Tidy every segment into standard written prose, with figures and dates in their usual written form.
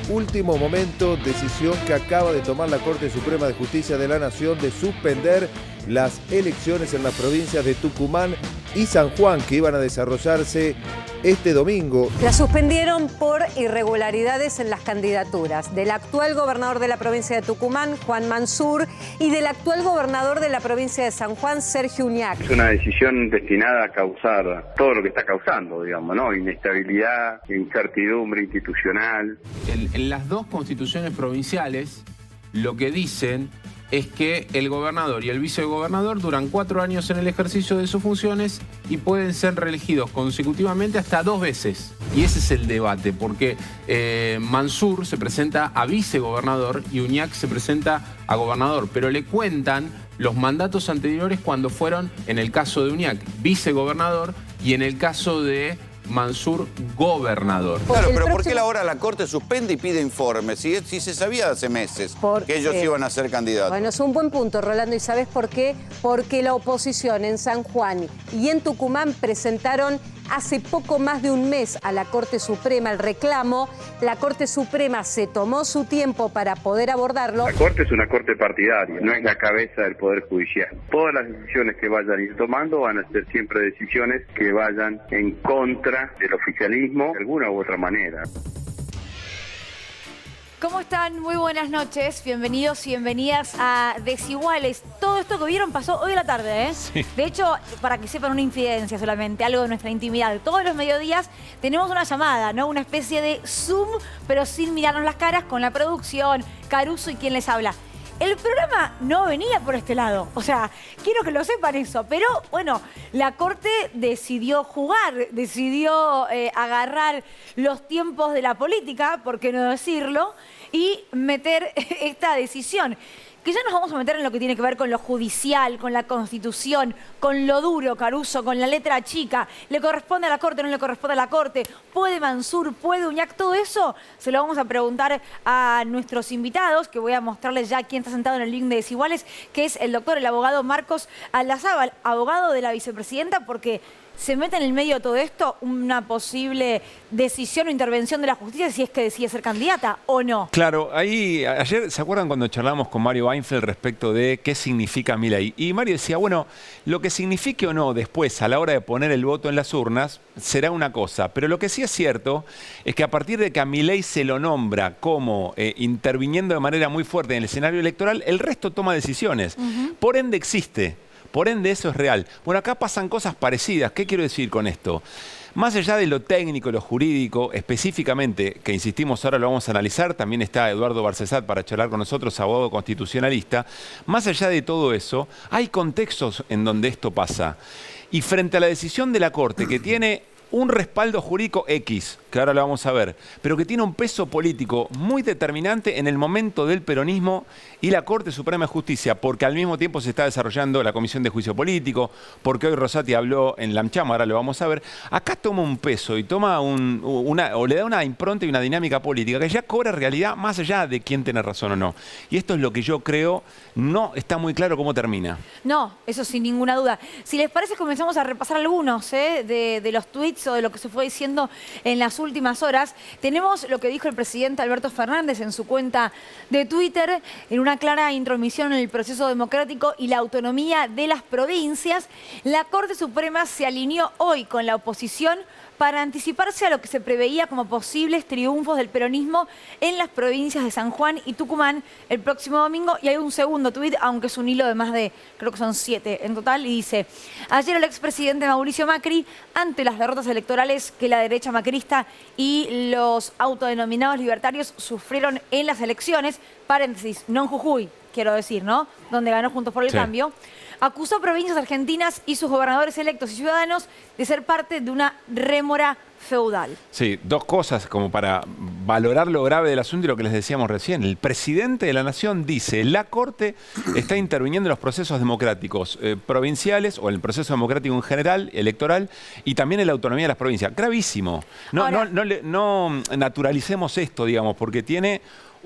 último momento, decisión que acaba de tomar la Corte Suprema de Justicia de la Nación de suspender las elecciones en las provincias de Tucumán y San Juan, que iban a desarrollarse este domingo. La suspendieron por irregularidades en las candidaturas del actual gobernador de la provincia de Tucumán, Juan Mansur, y del actual gobernador de la provincia de San Juan, Sergio Uñac. Es una decisión destinada a causar todo lo que está causando, digamos, ¿no? Inestabilidad, incertidumbre institucional. En las dos constituciones provinciales, lo que dicen es que el gobernador y el vicegobernador duran 4 años en el ejercicio de sus funciones y pueden ser reelegidos consecutivamente hasta 2 veces. Y ese es el debate, porque Mansur se presenta a vicegobernador y Uñac se presenta a gobernador, pero le cuentan los mandatos anteriores cuando fueron, en el caso de Uñac, vicegobernador, y en el caso de Mansur, gobernador. Claro, pero ¿por qué ahora la Corte suspende y pide informes? Si se sabía hace meses que ellos iban a ser candidatos. Bueno, es un buen punto, Rolando, ¿y sabes por qué? Porque la oposición en San Juan y en Tucumán presentaron hace poco más de un mes a la Corte Suprema el reclamo. La Corte Suprema se tomó su tiempo para poder abordarlo. La Corte es una Corte partidaria, no es la cabeza del Poder Judicial. Todas las decisiones que vayan a ir tomando van a ser siempre decisiones que vayan en contra del oficialismo de alguna u otra manera. ¿Cómo están? Muy buenas noches. Bienvenidos y bienvenidas a Desiguales. Todo esto que vieron pasó hoy a la tarde, ¿eh? Sí. De hecho, para que sepan una infidencia solamente, algo de nuestra intimidad. Todos los mediodías tenemos una llamada, ¿no? Una especie de Zoom, pero sin mirarnos las caras, con la producción, Caruso y quien les habla. El programa no venía por este lado, o sea, quiero que lo sepan eso, pero bueno, la Corte decidió jugar, decidió agarrar los tiempos de la política, por qué no decirlo, y meter esta decisión. Que ya nos vamos a meter en lo que tiene que ver con lo judicial, con la Constitución, con lo duro, Caruso, con la letra chica. ¿Le corresponde a la Corte, no le corresponde a la Corte? ¿Puede Mansur, puede Uñac? Todo eso se lo vamos a preguntar a nuestros invitados, que voy a mostrarles ya quién está sentado en el link de Desiguales, que es el doctor, el abogado Marcos Aldazábal, abogado de la vicepresidenta, porque se mete en el medio de todo esto una posible decisión o intervención de la justicia si es que decide ser candidata o no. Claro, ahí ayer, ¿se acuerdan cuando charlamos con Mario Weinfeld respecto de qué significa Milei? Y Mario decía, bueno, lo que signifique o no después a la hora de poner el voto en las urnas será una cosa, pero lo que sí es cierto es que a partir de que a Milei se lo nombra como interviniendo de manera muy fuerte en el escenario electoral, el resto toma decisiones. Por ende existe. Por ende, eso es real. Bueno, acá pasan cosas parecidas. ¿Qué quiero decir con esto? Más allá de lo técnico, lo jurídico, específicamente, que insistimos, ahora lo vamos a analizar, también está Eduardo Barcesat para charlar con nosotros, abogado constitucionalista. Más allá de todo eso, hay contextos en donde esto pasa. Y frente a la decisión de la Corte, que tiene un respaldo jurídico X, que ahora lo vamos a ver, pero que tiene un peso político muy determinante en el momento del peronismo y la Corte Suprema de Justicia, porque al mismo tiempo se está desarrollando la Comisión de Juicio Político, porque hoy Rosati habló en la AmCham, ahora lo vamos a ver. Acá toma un peso y toma o le da una impronta y una dinámica política que ya cobra realidad más allá de quién tiene razón o no. Y esto es lo que yo creo no está muy claro cómo termina. No, eso sin ninguna duda. Si les parece, comenzamos a repasar algunos de los tweets o de lo que se fue diciendo en las últimas horas. Tenemos lo que dijo el presidente Alberto Fernández en su cuenta de Twitter, en una clara intromisión en el proceso democrático y la autonomía de las provincias. La Corte Suprema se alineó hoy con la oposición para anticiparse a lo que se preveía como posibles triunfos del peronismo en las provincias de San Juan y Tucumán el próximo domingo. Y hay un segundo tuit, aunque es un hilo de más de, creo que son 7 en total, y dice: ayer el expresidente Mauricio Macri, ante las derrotas electorales que la derecha macrista y los autodenominados libertarios sufrieron en las elecciones, paréntesis, no en Jujuy, quiero decir, ¿no?, donde ganó Juntos por el Cambio, acusó a provincias argentinas y sus gobernadores electos y ciudadanos de ser parte de una rémora feudal. Sí, dos cosas como para valorar lo grave del asunto y lo que les decíamos recién. El presidente de la Nación dice: la Corte está interviniendo en los procesos democráticos provinciales o en el proceso democrático en general, electoral, y también en la autonomía de las provincias. Gravísimo. No naturalicemos esto, digamos, porque tiene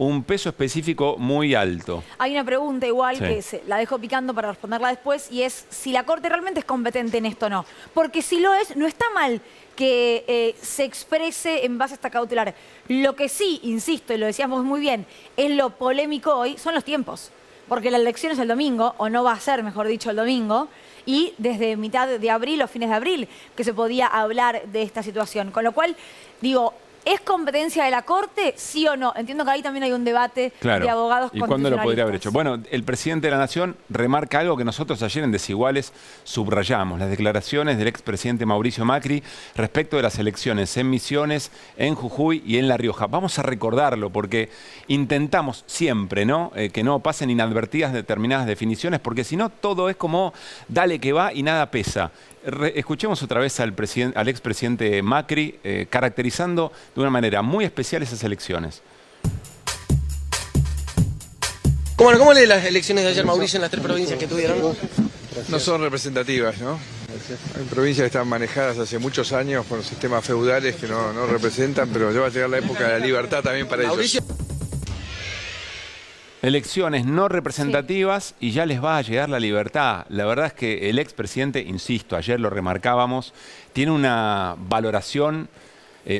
un peso específico muy alto. Hay una pregunta igual que la dejo picando para responderla después, y es si la Corte realmente es competente en esto o no. Porque si lo es, no está mal que se exprese en base a esta cautelar. Lo que sí, insisto, y lo decíamos muy bien, es lo polémico hoy, son los tiempos. Porque la elección es el domingo, o no va a ser, mejor dicho, el domingo, y desde mitad de abril o fines de abril que se podía hablar de esta situación. Con lo cual, digo, ¿es competencia de la Corte, sí o no? Entiendo que ahí también hay un debate de abogados constitucionalistas. ¿Y cuándo lo podría haber hecho? Bueno, el presidente de la Nación remarca algo que nosotros ayer en Desiguales subrayamos, las declaraciones del expresidente Mauricio Macri respecto de las elecciones en Misiones, en Jujuy y en La Rioja. Vamos a recordarlo porque intentamos siempre, ¿no? Que no pasen inadvertidas determinadas definiciones, porque si no todo es como dale que va y nada pesa. Escuchemos otra vez al expresidente Macri caracterizando de una manera muy especial esas elecciones. ¿Cómo lee las elecciones de ayer, Mauricio, en las 3 provincias que tuvieron? No son representativas, ¿no? Hay provincias que están manejadas hace muchos años por sistemas feudales que no representan, pero ya va a llegar la época de la libertad también para ellos. Elecciones no representativas y ya les va a llegar la libertad. La verdad es que el expresidente, insisto, ayer lo remarcábamos, tiene una valoración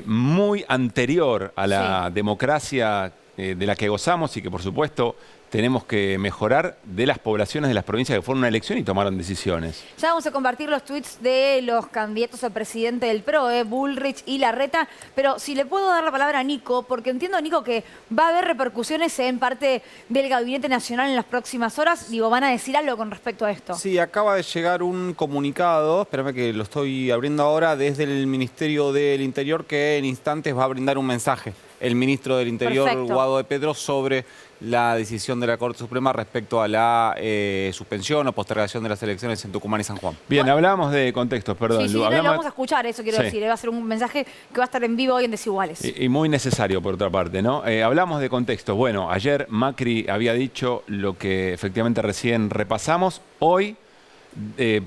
muy anterior a la democracia de la que gozamos y que, por supuesto, tenemos que mejorar de las poblaciones de las provincias que fueron a una elección y tomaron decisiones. Ya vamos a compartir los tweets de los candidatos a presidente del PRO, Bullrich y Larreta, pero si le puedo dar la palabra a Nico, porque entiendo, Nico, que va a haber repercusiones en parte del Gabinete Nacional en las próximas horas. Digo, ¿van a decir algo con respecto a esto? Sí, acaba de llegar un comunicado, espérame que lo estoy abriendo ahora, desde el Ministerio del Interior, que en instantes va a brindar un mensaje el ministro del Interior, Guado de Pedro, sobre la decisión de la Corte Suprema respecto a la suspensión o postergación de las elecciones en Tucumán y San Juan. Bien, hablamos de contextos, perdón. Sí, lo vamos a escuchar, eso quiero decir. Va a ser un mensaje que va a estar en vivo hoy en Desiguales. Y muy necesario, por otra parte, ¿no? Hablamos de contextos. Bueno, ayer Macri había dicho lo que efectivamente recién repasamos. Hoy,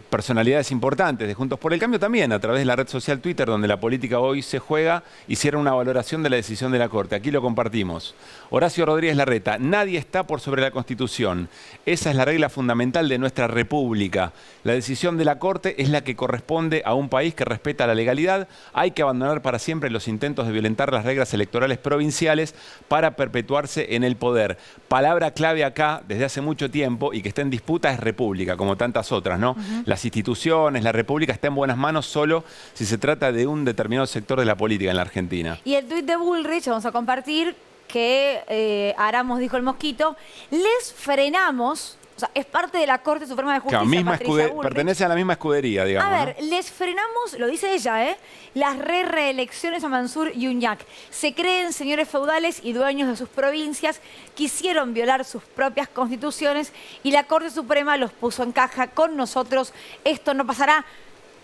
personalidades importantes de Juntos por el Cambio también, a través de la red social Twitter, donde la política hoy se juega, hicieron una valoración de la decisión de la Corte. Aquí lo compartimos. Horacio Rodríguez Larreta: nadie está por sobre la Constitución. Esa es la regla fundamental de nuestra República. La decisión de la Corte es la que corresponde a un país que respeta la legalidad. Hay que abandonar para siempre los intentos de violentar las reglas electorales provinciales para perpetuarse en el poder. Palabra clave acá, desde hace mucho tiempo, y que está en disputa, es República, como tantas otras, ¿no? Las instituciones, la República está en buenas manos solo si se trata de un determinado sector de la política en la Argentina. Y el tuit de Bullrich, vamos a compartir, que Aramos dijo el mosquito, les frenamos, o sea, es parte de la Corte Suprema de Justicia, claro, pertenece a la misma escudería, digamos. A ver, les frenamos, lo dice ella, las reelecciones a Mansur y Uñac. Se creen señores feudales y dueños de sus provincias, quisieron violar sus propias constituciones y la Corte Suprema los puso en caja con nosotros. Esto no pasará.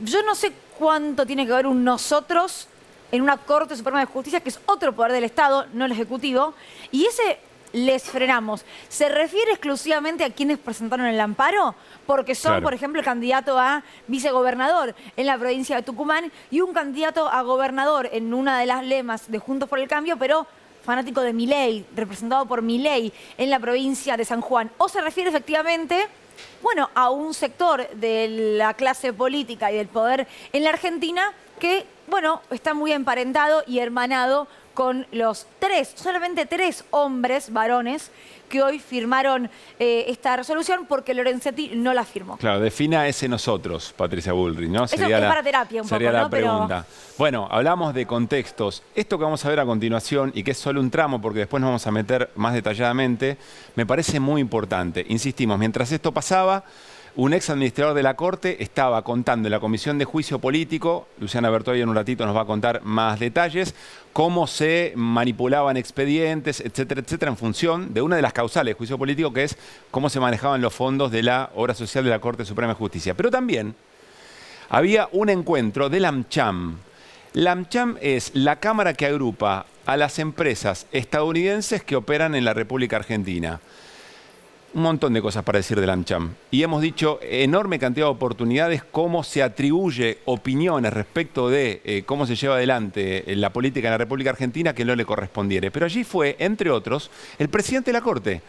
Yo no sé cuánto tiene que ver un nosotros en una Corte Suprema de Justicia, que es otro poder del Estado, no el Ejecutivo, y ese les frenamos. ¿Se refiere exclusivamente a quienes presentaron el amparo? Porque son, por ejemplo, el candidato a vicegobernador en la provincia de Tucumán y un candidato a gobernador en una de las lemas de Juntos por el Cambio, pero fanático de Milei, representado por Milei en la provincia de San Juan. ¿O se refiere efectivamente, bueno, a un sector de la clase política y del poder en la Argentina que, bueno, está muy emparentado y hermanado con los solamente tres hombres, varones, que hoy firmaron esta resolución porque Lorenzetti no la firmó? Claro, defina ese nosotros, Patricia Bullrich, ¿no? Eso es para terapia un poco, sería ¿no? la pregunta. Bueno, hablamos de contextos. Esto que vamos a ver a continuación, y que es solo un tramo porque después nos vamos a meter más detalladamente, me parece muy importante. Insistimos, mientras esto pasaba, un ex administrador de la Corte estaba contando en la Comisión de Juicio Político, Luciana Bertoy en un ratito nos va a contar más detalles, cómo se manipulaban expedientes, etcétera, etcétera, en función de una de las causales de juicio político, que es cómo se manejaban los fondos de la obra social de la Corte Suprema de Justicia. Pero también había un encuentro de la AmCham. La AmCham es la cámara que agrupa a las empresas estadounidenses que operan en la República Argentina. un montón de cosas para decir del AmCham. Y hemos dicho enorme cantidad de oportunidades, cómo se atribuye opiniones respecto de cómo se lleva adelante la política en la República Argentina que no le correspondiere. Pero allí fue, entre otros, el presidente de la Corte,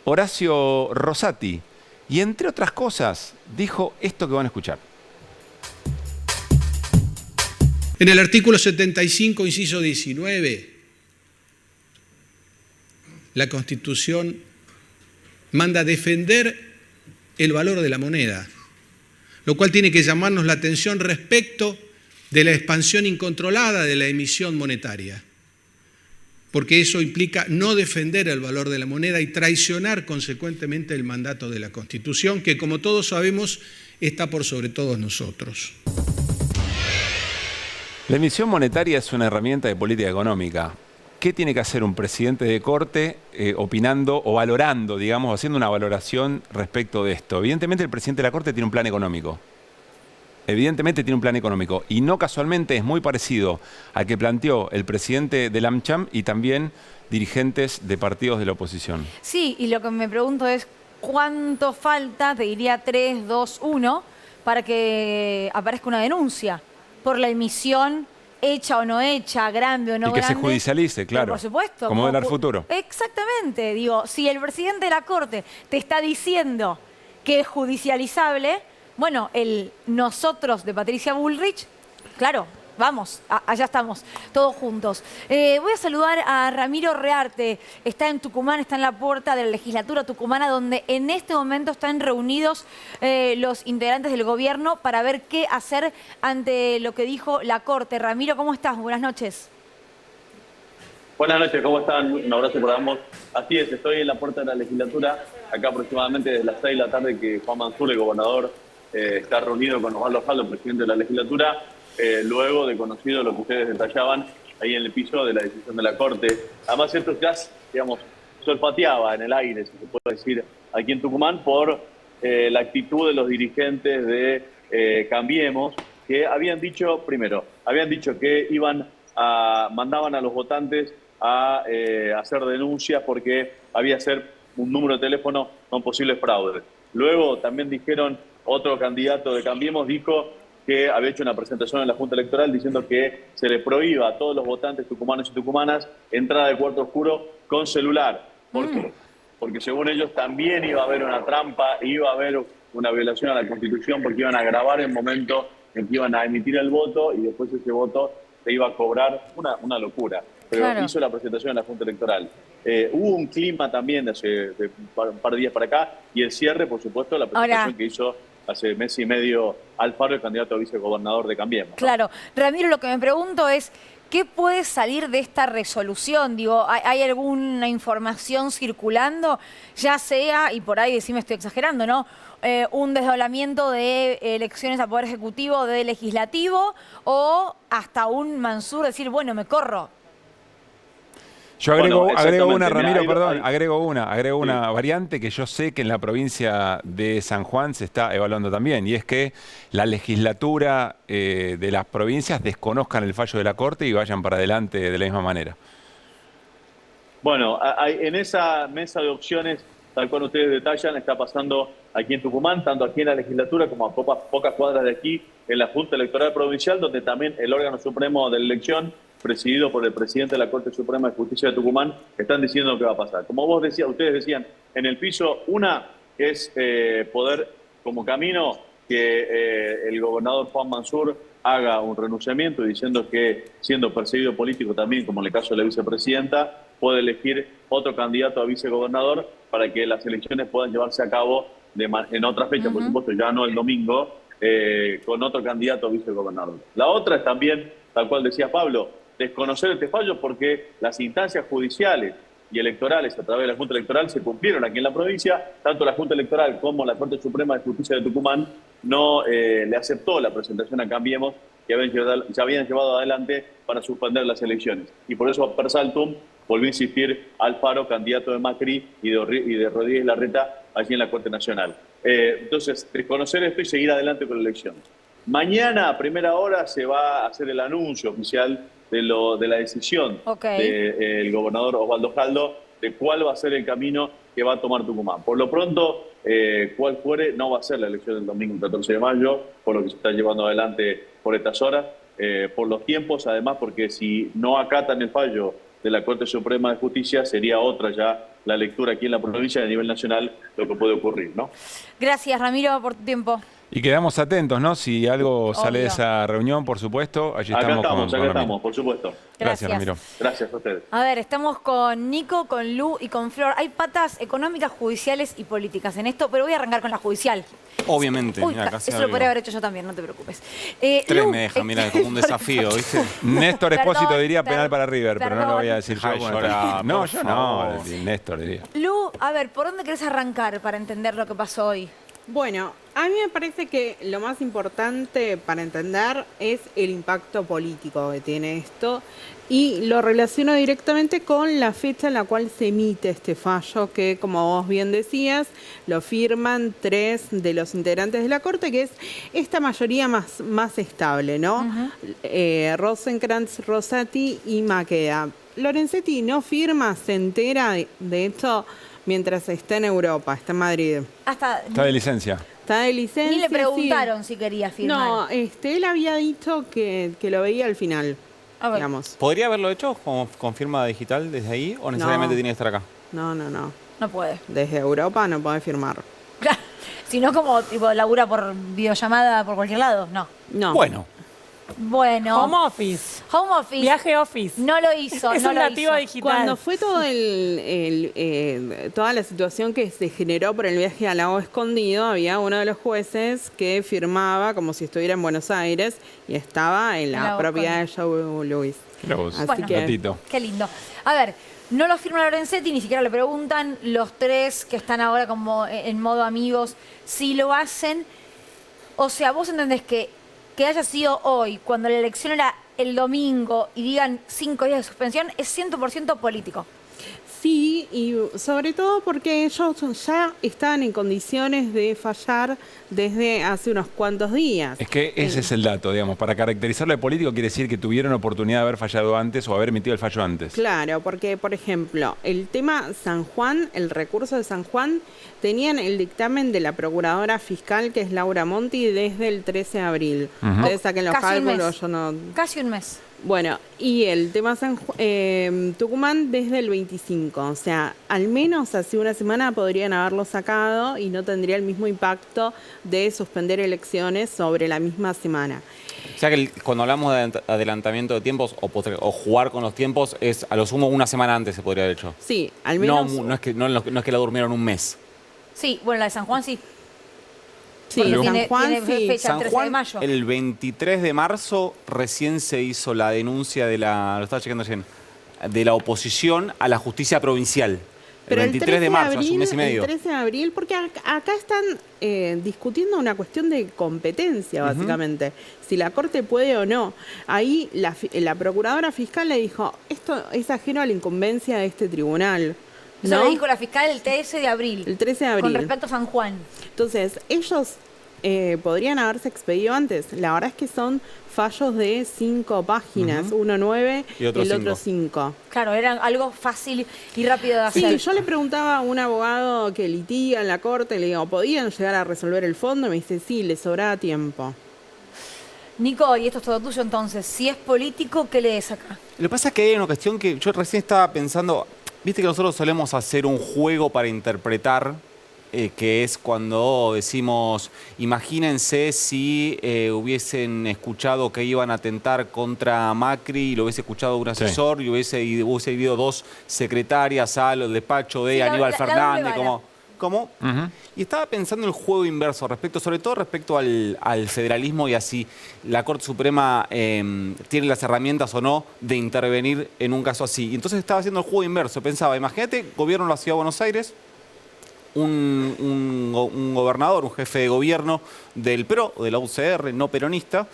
Horacio Rosati. Y entre otras cosas, dijo esto que van a escuchar. En el artículo 75, inciso 19, la Constitución manda defender el valor de la moneda, lo cual tiene que llamarnos la atención respecto de la expansión incontrolada de la emisión monetaria, porque eso implica no defender el valor de la moneda y traicionar consecuentemente el mandato de la Constitución, que como todos sabemos está por sobre todos nosotros. La emisión monetaria es una herramienta de política económica. ¿Qué tiene que hacer un presidente de Corte opinando o valorando, digamos, haciendo una valoración respecto de esto? Evidentemente el presidente de la Corte tiene un plan económico. Evidentemente tiene un plan económico. Y no casualmente es muy parecido al que planteó el presidente del AmCham y también dirigentes de partidos de la oposición. Sí, y lo que me pregunto es, ¿cuánto falta, te diría 3, 2, 1, para que aparezca una denuncia por la emisión hecha o no hecha, grande o no grande? Y que se judicialice, claro. Pero por supuesto. Como del futuro. Exactamente. Digo, si el presidente de la Corte te está diciendo que es judicializable, bueno, nosotros de Patricia Bullrich, claro, vamos, allá estamos, todos juntos. Voy a saludar a Ramiro Rearte, está en Tucumán, está en la puerta de la legislatura tucumana, donde en este momento están reunidos los integrantes del gobierno para ver qué hacer ante lo que dijo la Corte. Ramiro, ¿cómo estás? Buenas noches. Buenas noches, ¿cómo están? Un abrazo para ambos. Así es, estoy en la puerta de la legislatura, acá aproximadamente desde las 6 de la tarde que Juan Mansur, el gobernador, está reunido con Osvaldo Jaldo, presidente de la legislatura, luego de conocido lo que ustedes detallaban ahí en el piso de la decisión de la Corte. Además, esto ya, digamos, se olfateaba en el aire, si se puede decir, aquí en Tucumán, por la actitud de los dirigentes de Cambiemos, que habían dicho, primero, que mandaban a los votantes a hacer denuncias porque había que ser un número de teléfono con posibles fraudes. Luego también dijeron, otro candidato de Cambiemos dijo que había hecho una presentación en la Junta Electoral diciendo que se le prohíba a todos los votantes tucumanos y tucumanas entrada de cuarto oscuro con celular. ¿Por qué? Porque según ellos también iba a haber una trampa, iba a haber una violación a la Constitución porque iban a grabar el momento en que iban a emitir el voto y después ese voto se iba a cobrar, una locura. Pero claro, hizo la presentación en la Junta Electoral. Hubo un clima también de un par de días para acá y el cierre, por supuesto, la presentación que hizo hace mes y medio Alfaro, el candidato a vicegobernador de Cambiemos, ¿no? Claro. Ramiro, lo que me pregunto es, ¿qué puede salir de esta resolución? Digo, ¿hay alguna información circulando? Ya sea, y por ahí decime estoy exagerando, ¿no? Un desdoblamiento de elecciones a Poder Ejecutivo, de Legislativo, o hasta un Mansur decir, bueno, me corro. Yo agrego una, Ramiro, perdón, agrego una variante que yo sé que en la provincia de San Juan se está evaluando también, y es que la legislatura de las provincias desconozcan el fallo de la Corte y vayan para adelante de la misma manera. Bueno, en esa mesa de opciones, tal cual ustedes detallan, está pasando aquí en Tucumán, tanto aquí en la legislatura como a pocas cuadras de aquí, en la Junta Electoral Provincial, donde también el órgano supremo de la elección, presidido por el presidente de la Corte Suprema de Justicia de Tucumán, están diciendo qué va a pasar. Como ustedes decían, en el piso, una es poder, como camino, que el gobernador Juan Mansur haga un renunciamiento diciendo que, siendo perseguido político también, como en el caso de la vicepresidenta, puede elegir otro candidato a vicegobernador para que las elecciones puedan llevarse a cabo en otra fecha, por supuesto, ya no el domingo, con otro candidato a vicegobernador. La otra es también, tal cual decía Pablo, desconocer este fallo porque las instancias judiciales y electorales a través de la Junta Electoral se cumplieron aquí en la provincia. Tanto la Junta Electoral como la Corte Suprema de Justicia de Tucumán no le aceptó la presentación a Cambiemos que se habían llevado adelante para suspender las elecciones. Y por eso, per saltum, volvió a insistir Alfaro, candidato de Macri y de Rodríguez Larreta allí en la Corte Nacional. Entonces, desconocer esto y seguir adelante con la elección. Mañana, a primera hora, se va a hacer el anuncio oficial de la decisión del gobernador Osvaldo Jaldo de cuál va a ser el camino que va a tomar Tucumán. Por lo pronto, cual fuere, no va a ser la elección del domingo 14 de mayo, por lo que se está llevando adelante por estas horas, por los tiempos, además, porque si no acatan el fallo de la Corte Suprema de Justicia, sería otra ya la lectura aquí en la provincia y a nivel nacional lo que puede ocurrir, ¿no? Gracias, Ramiro, por tu tiempo. Y quedamos atentos, ¿no? Si algo sale de esa reunión, por supuesto, allí estamos con acá estamos, por supuesto. Gracias, Ramiro. Gracias a ustedes. A ver, estamos con Nico, con Lu y con Flor. Hay patas económicas, judiciales y políticas en esto, pero voy a arrancar con la judicial. Obviamente. Uy, mira, casi eso lo podría haber hecho yo también, no te preocupes. Tres me deja, mira, como un desafío, ¿viste? Néstor Espósito diría penal para River, pero no lo voy a decir yo. Ay, llorar, no, por yo favor. no, Néstor diría. Lu, a ver, ¿por dónde querés arrancar para entender lo que pasó hoy? Bueno, a mí me parece que lo más importante para entender es el impacto político que tiene esto y lo relaciono directamente con la fecha en la cual se emite este fallo que, como vos bien decías, lo firman 3 de los integrantes de la Corte, que es esta mayoría más estable, ¿no? Rosenkrantz, Rosati y Maqueda. Lorenzetti no firma, se entera, de hecho, mientras está en Europa, está en Madrid. Está de licencia. Está de licencia. Ni le preguntaron si quería firmar. No, él había dicho que lo veía al final, digamos. ¿Podría haberlo hecho con firma digital desde ahí o necesariamente tiene que estar acá? No. No puede. Desde Europa no puede firmar. Si no, como tipo labura por videollamada por cualquier lado, no. Bueno. Home office. Home office. Viaje office. No lo hizo, Es no un lo nativo hizo. digital. Cuando fue todo toda la situación que se generó por el viaje al lago escondido, había uno de los jueces que firmaba como si estuviera en Buenos Aires y estaba en la propiedad de Joe Louis. Así que, qué lindo. A ver, no lo firma Lorenzetti, ni siquiera le preguntan. Los 3 que están ahora como en modo amigos, si lo hacen. O sea, vos entendés que haya sido hoy, cuando la elección era el domingo, y digan 5 días de suspensión, es 100% político. Sí, y sobre todo porque ellos ya están en condiciones de fallar desde hace unos cuantos días. Es que ese es el dato, digamos. Para caracterizarlo de político quiere decir que tuvieron oportunidad de haber fallado antes o haber emitido el fallo antes. Claro, porque, por ejemplo, el tema San Juan, el recurso de San Juan, tenían el dictamen de la procuradora fiscal, que es Laura Monti, desde el 13 de abril. Ustedes saquen los cálculos, yo no... Casi un mes. Bueno, y el tema Tucumán desde el 25, o sea, al menos hace una semana podrían haberlo sacado y no tendría el mismo impacto de suspender elecciones sobre la misma semana. O sea que cuando hablamos de adelantamiento de tiempos o jugar con los tiempos, es a lo sumo una semana antes se podría haber hecho. Sí, al menos... No es que la durmieron un mes. Sí, bueno, la de San Juan sí. Sí, San Juan, tiene fecha, San 13 Juan, de mayo. El 23 de marzo recién se hizo la denuncia de lo estaba chequeando recién, de la oposición a la justicia provincial. Pero el 23 de marzo, hace un mes y medio. El 13 de abril, porque acá están discutiendo una cuestión de competencia, básicamente. Si la Corte puede o no. Ahí la procuradora fiscal le dijo, esto es ajeno a la incumbencia de este tribunal. Eso le dijo la fiscal el 13 de abril. El 13 de abril. Con respecto a San Juan. Entonces, ellos podrían haberse expedido antes. La verdad es que son fallos de 5 páginas. Uno 9 y el otro 5. Claro, era algo fácil y rápido de hacer. Sí, yo le preguntaba a un abogado que litiga en la Corte, le digo, ¿podían llegar a resolver el fondo? Me dice, sí, le sobraba tiempo. Nico, y esto es todo tuyo entonces. Si es político, ¿qué lees acá? Lo que pasa es que hay una cuestión que yo recién estaba pensando. Viste que nosotros solemos hacer un juego para interpretar, que es cuando decimos, imagínense si hubiesen escuchado que iban a atentar contra Macri y lo hubiese escuchado un asesor y hubiese ido 2 secretarias al despacho de Aníbal Fernández, ¿cómo? Y estaba pensando en el juego inverso, sobre todo respecto al federalismo y así la Corte Suprema tiene las herramientas o no de intervenir en un caso así. Y entonces estaba haciendo el juego inverso. Pensaba, imagínate, gobierno de la Ciudad de Buenos Aires, un gobernador, un jefe de gobierno del PRO, de la UCR, no peronista,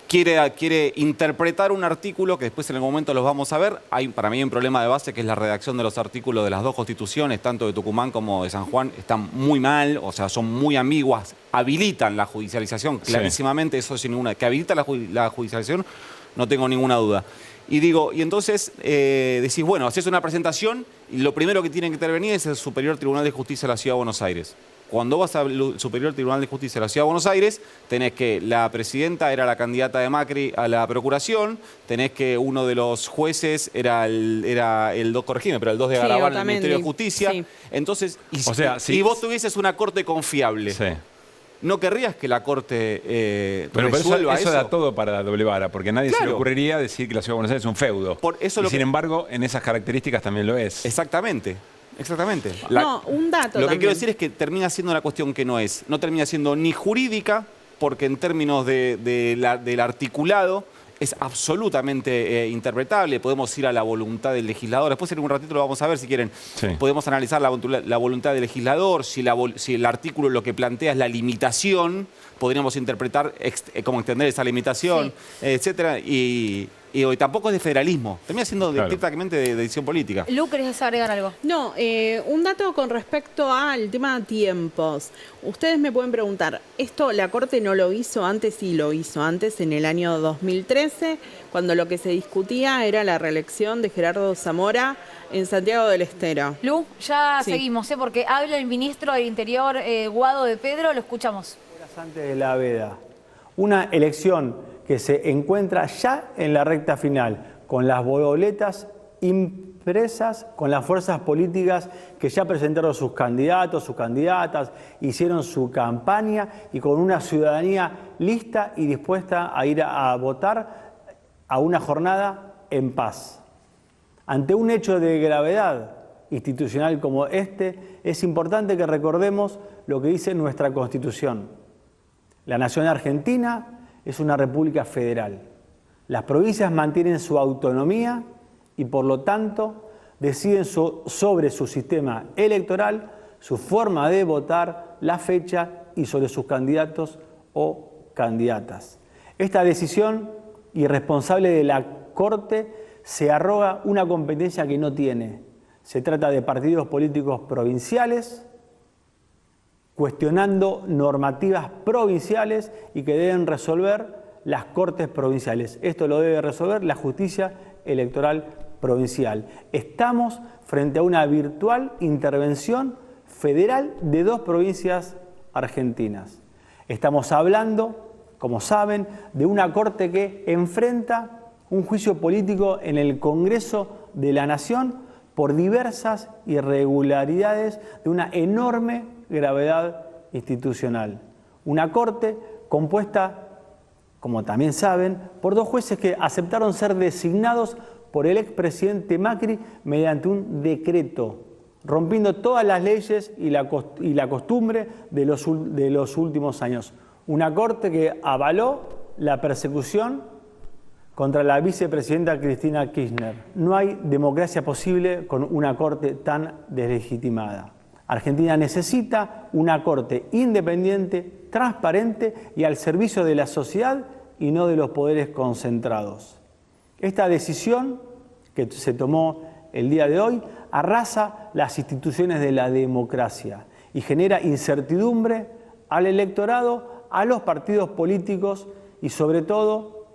quiere interpretar un artículo que después en el momento los vamos a ver. Para mí hay un problema de base que es la redacción de los artículos de las 2 constituciones, tanto de Tucumán como de San Juan, están muy mal, o sea, son muy ambiguas, habilitan la judicialización clarísimamente, eso sin ninguna, que habilita la judicialización, no tengo ninguna duda. Y digo, y entonces decís, bueno, haces una presentación y lo primero que tienen que intervenir es el Superior Tribunal de Justicia de la Ciudad de Buenos Aires. Cuando vas al Superior Tribunal de Justicia de la Ciudad de Buenos Aires, tenés que la presidenta era la candidata de Macri a la procuración, tenés que uno de los jueces era el 2, corregime, pero el 2 de Garabal del Ministerio de Justicia. Sí. Entonces, si vos tuvieses una corte confiable, ¿no querrías que la corte resuelva eso? Eso da todo para la doble vara, porque a nadie se le ocurriría decir que la Ciudad de Buenos Aires es un feudo. Sin embargo, en esas características también lo es. Exactamente. Exactamente. Un dato Lo que quiero decir es que termina siendo una cuestión que no es. No termina siendo ni jurídica, porque en términos del articulado es absolutamente interpretable. Podemos ir a la voluntad del legislador. Después en un ratito lo vamos a ver si quieren. Sí. Podemos analizar la voluntad del legislador, si el artículo lo que plantea es la limitación, podríamos interpretar cómo extender esa limitación, etcétera. Y hoy tampoco es de federalismo. Termina siendo directamente de decisión política. Lu, ¿querés agregar algo? No, un dato con respecto al tema de tiempos. Ustedes me pueden preguntar, ¿esto la Corte no lo hizo antes? Sí, lo hizo antes, en el año 2013, cuando lo que se discutía era la reelección de Gerardo Zamora en Santiago del Estero. Lu, ya seguimos, porque habla el ministro del Interior, Guado de Pedro, lo escuchamos. Antes de la veda. Una elección que se encuentra ya en la recta final, con las boletas impresas, con las fuerzas políticas que ya presentaron sus candidatos, sus candidatas, hicieron su campaña y con una ciudadanía lista y dispuesta a ir a votar a una jornada en paz. Ante un hecho de gravedad institucional como este, es importante que recordemos lo que dice nuestra Constitución. La nación argentina es una república federal. Las provincias mantienen su autonomía y por lo tanto deciden sobre su sistema electoral, su forma de votar, la fecha y sobre sus candidatos o candidatas. Esta decisión irresponsable de la Corte se arroga una competencia que no tiene. Se trata de partidos políticos provinciales cuestionando normativas provinciales y que deben resolver las Cortes provinciales. Esto lo debe resolver la justicia electoral provincial. Estamos frente a una virtual intervención federal de 2 provincias argentinas. Estamos hablando, como saben, de una Corte que enfrenta un juicio político en el Congreso de la Nación por diversas irregularidades de una enorme gravedad institucional. Una Corte compuesta, como también saben, por 2 jueces que aceptaron ser designados por el expresidente Macri mediante un decreto, rompiendo todas las leyes y la costumbre de los últimos años. Una Corte que avaló la persecución contra la vicepresidenta Cristina Kirchner. No hay democracia posible con una Corte tan deslegitimada. Argentina necesita una Corte independiente, transparente y al servicio de la sociedad y no de los poderes concentrados. Esta decisión que se tomó el día de hoy arrasa las instituciones de la democracia y genera incertidumbre al electorado, a los partidos políticos y sobre todo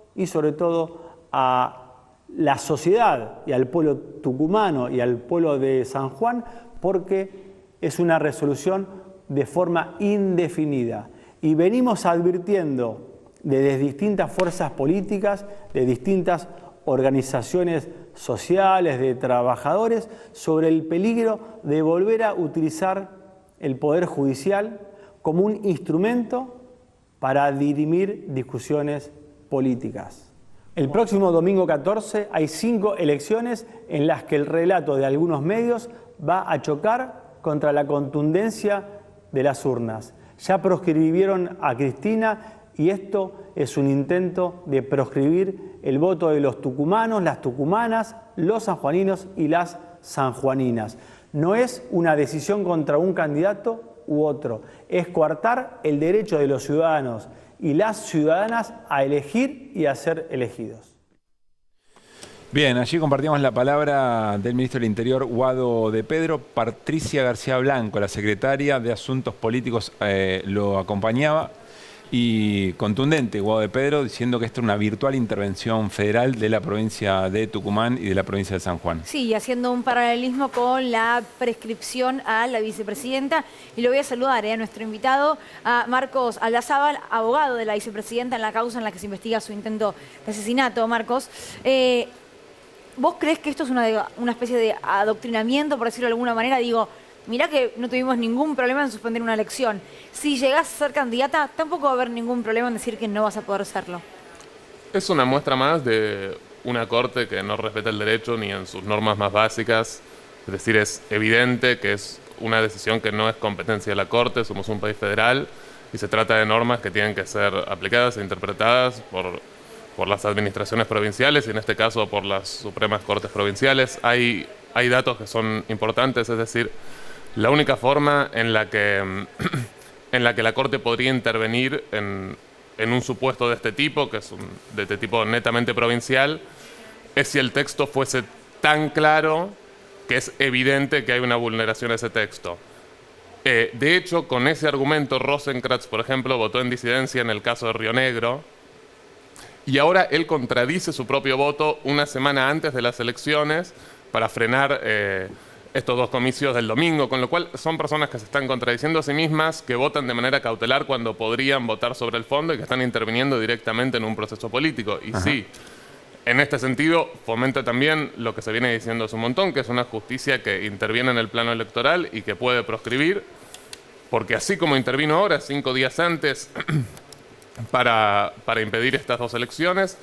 a la sociedad y al pueblo tucumano y al pueblo de San Juan, porque es una resolución de forma indefinida. Y venimos advirtiendo desde distintas fuerzas políticas, de distintas organizaciones sociales, de trabajadores, sobre el peligro de volver a utilizar el Poder Judicial como un instrumento para dirimir discusiones políticas. El próximo domingo 14 hay 5 elecciones en las que el relato de algunos medios va a chocar contra la contundencia de las urnas. Ya proscribieron a Cristina y esto es un intento de proscribir el voto de los tucumanos, las tucumanas, los sanjuaninos y las sanjuaninas. No es una decisión contra un candidato u otro, es coartar el derecho de los ciudadanos y las ciudadanas a elegir y a ser elegidos. Bien, allí compartíamos la palabra del ministro del Interior, Guado de Pedro. Patricia García Blanco, la secretaria de Asuntos Políticos, lo acompañaba. y contundente, Guado de Pedro, diciendo que esto es una virtual intervención federal de la provincia de Tucumán y de la provincia de San Juan. Sí, y haciendo un paralelismo con la prescripción a la vicepresidenta. Y lo voy a saludar a nuestro invitado, a Marcos Aldazábal, abogado de la vicepresidenta en la causa en la que se investiga su intento de asesinato. Marcos, ¿vos crees que esto es una especie de adoctrinamiento, por decirlo de alguna manera? Digo, mirá que no tuvimos ningún problema en suspender una elección. Si llegás a ser candidata, tampoco va a haber ningún problema en decir que no vas a poder serlo. Es una muestra más de una corte que no respeta el derecho ni en sus normas más básicas. Es decir, es evidente que es una decisión que no es competencia de la corte. Somos un país federal y se trata de normas que tienen que ser aplicadas e interpretadas por las administraciones provinciales y en este caso por las supremas cortes provinciales. Hay datos que son importantes, es decir, la única forma en la que la Corte podría intervenir en un supuesto de este tipo, que es de este tipo netamente provincial, es si el texto fuese tan claro que es evidente que hay una vulneración a ese texto. De hecho, con ese argumento, Rosenkrantz, por ejemplo, votó en disidencia en el caso de Río Negro, y ahora él contradice su propio voto una semana antes de las elecciones para frenar estos dos comicios del domingo, con lo cual son personas que se están contradiciendo a sí mismas, que votan de manera cautelar cuando podrían votar sobre el fondo y que están interviniendo directamente en un proceso político. Y sí, en este sentido fomenta también lo que se viene diciendo hace un montón, que es una justicia que interviene en el plano electoral y que puede proscribir, porque así como intervino ahora, 5 días antes, para impedir estas dos elecciones,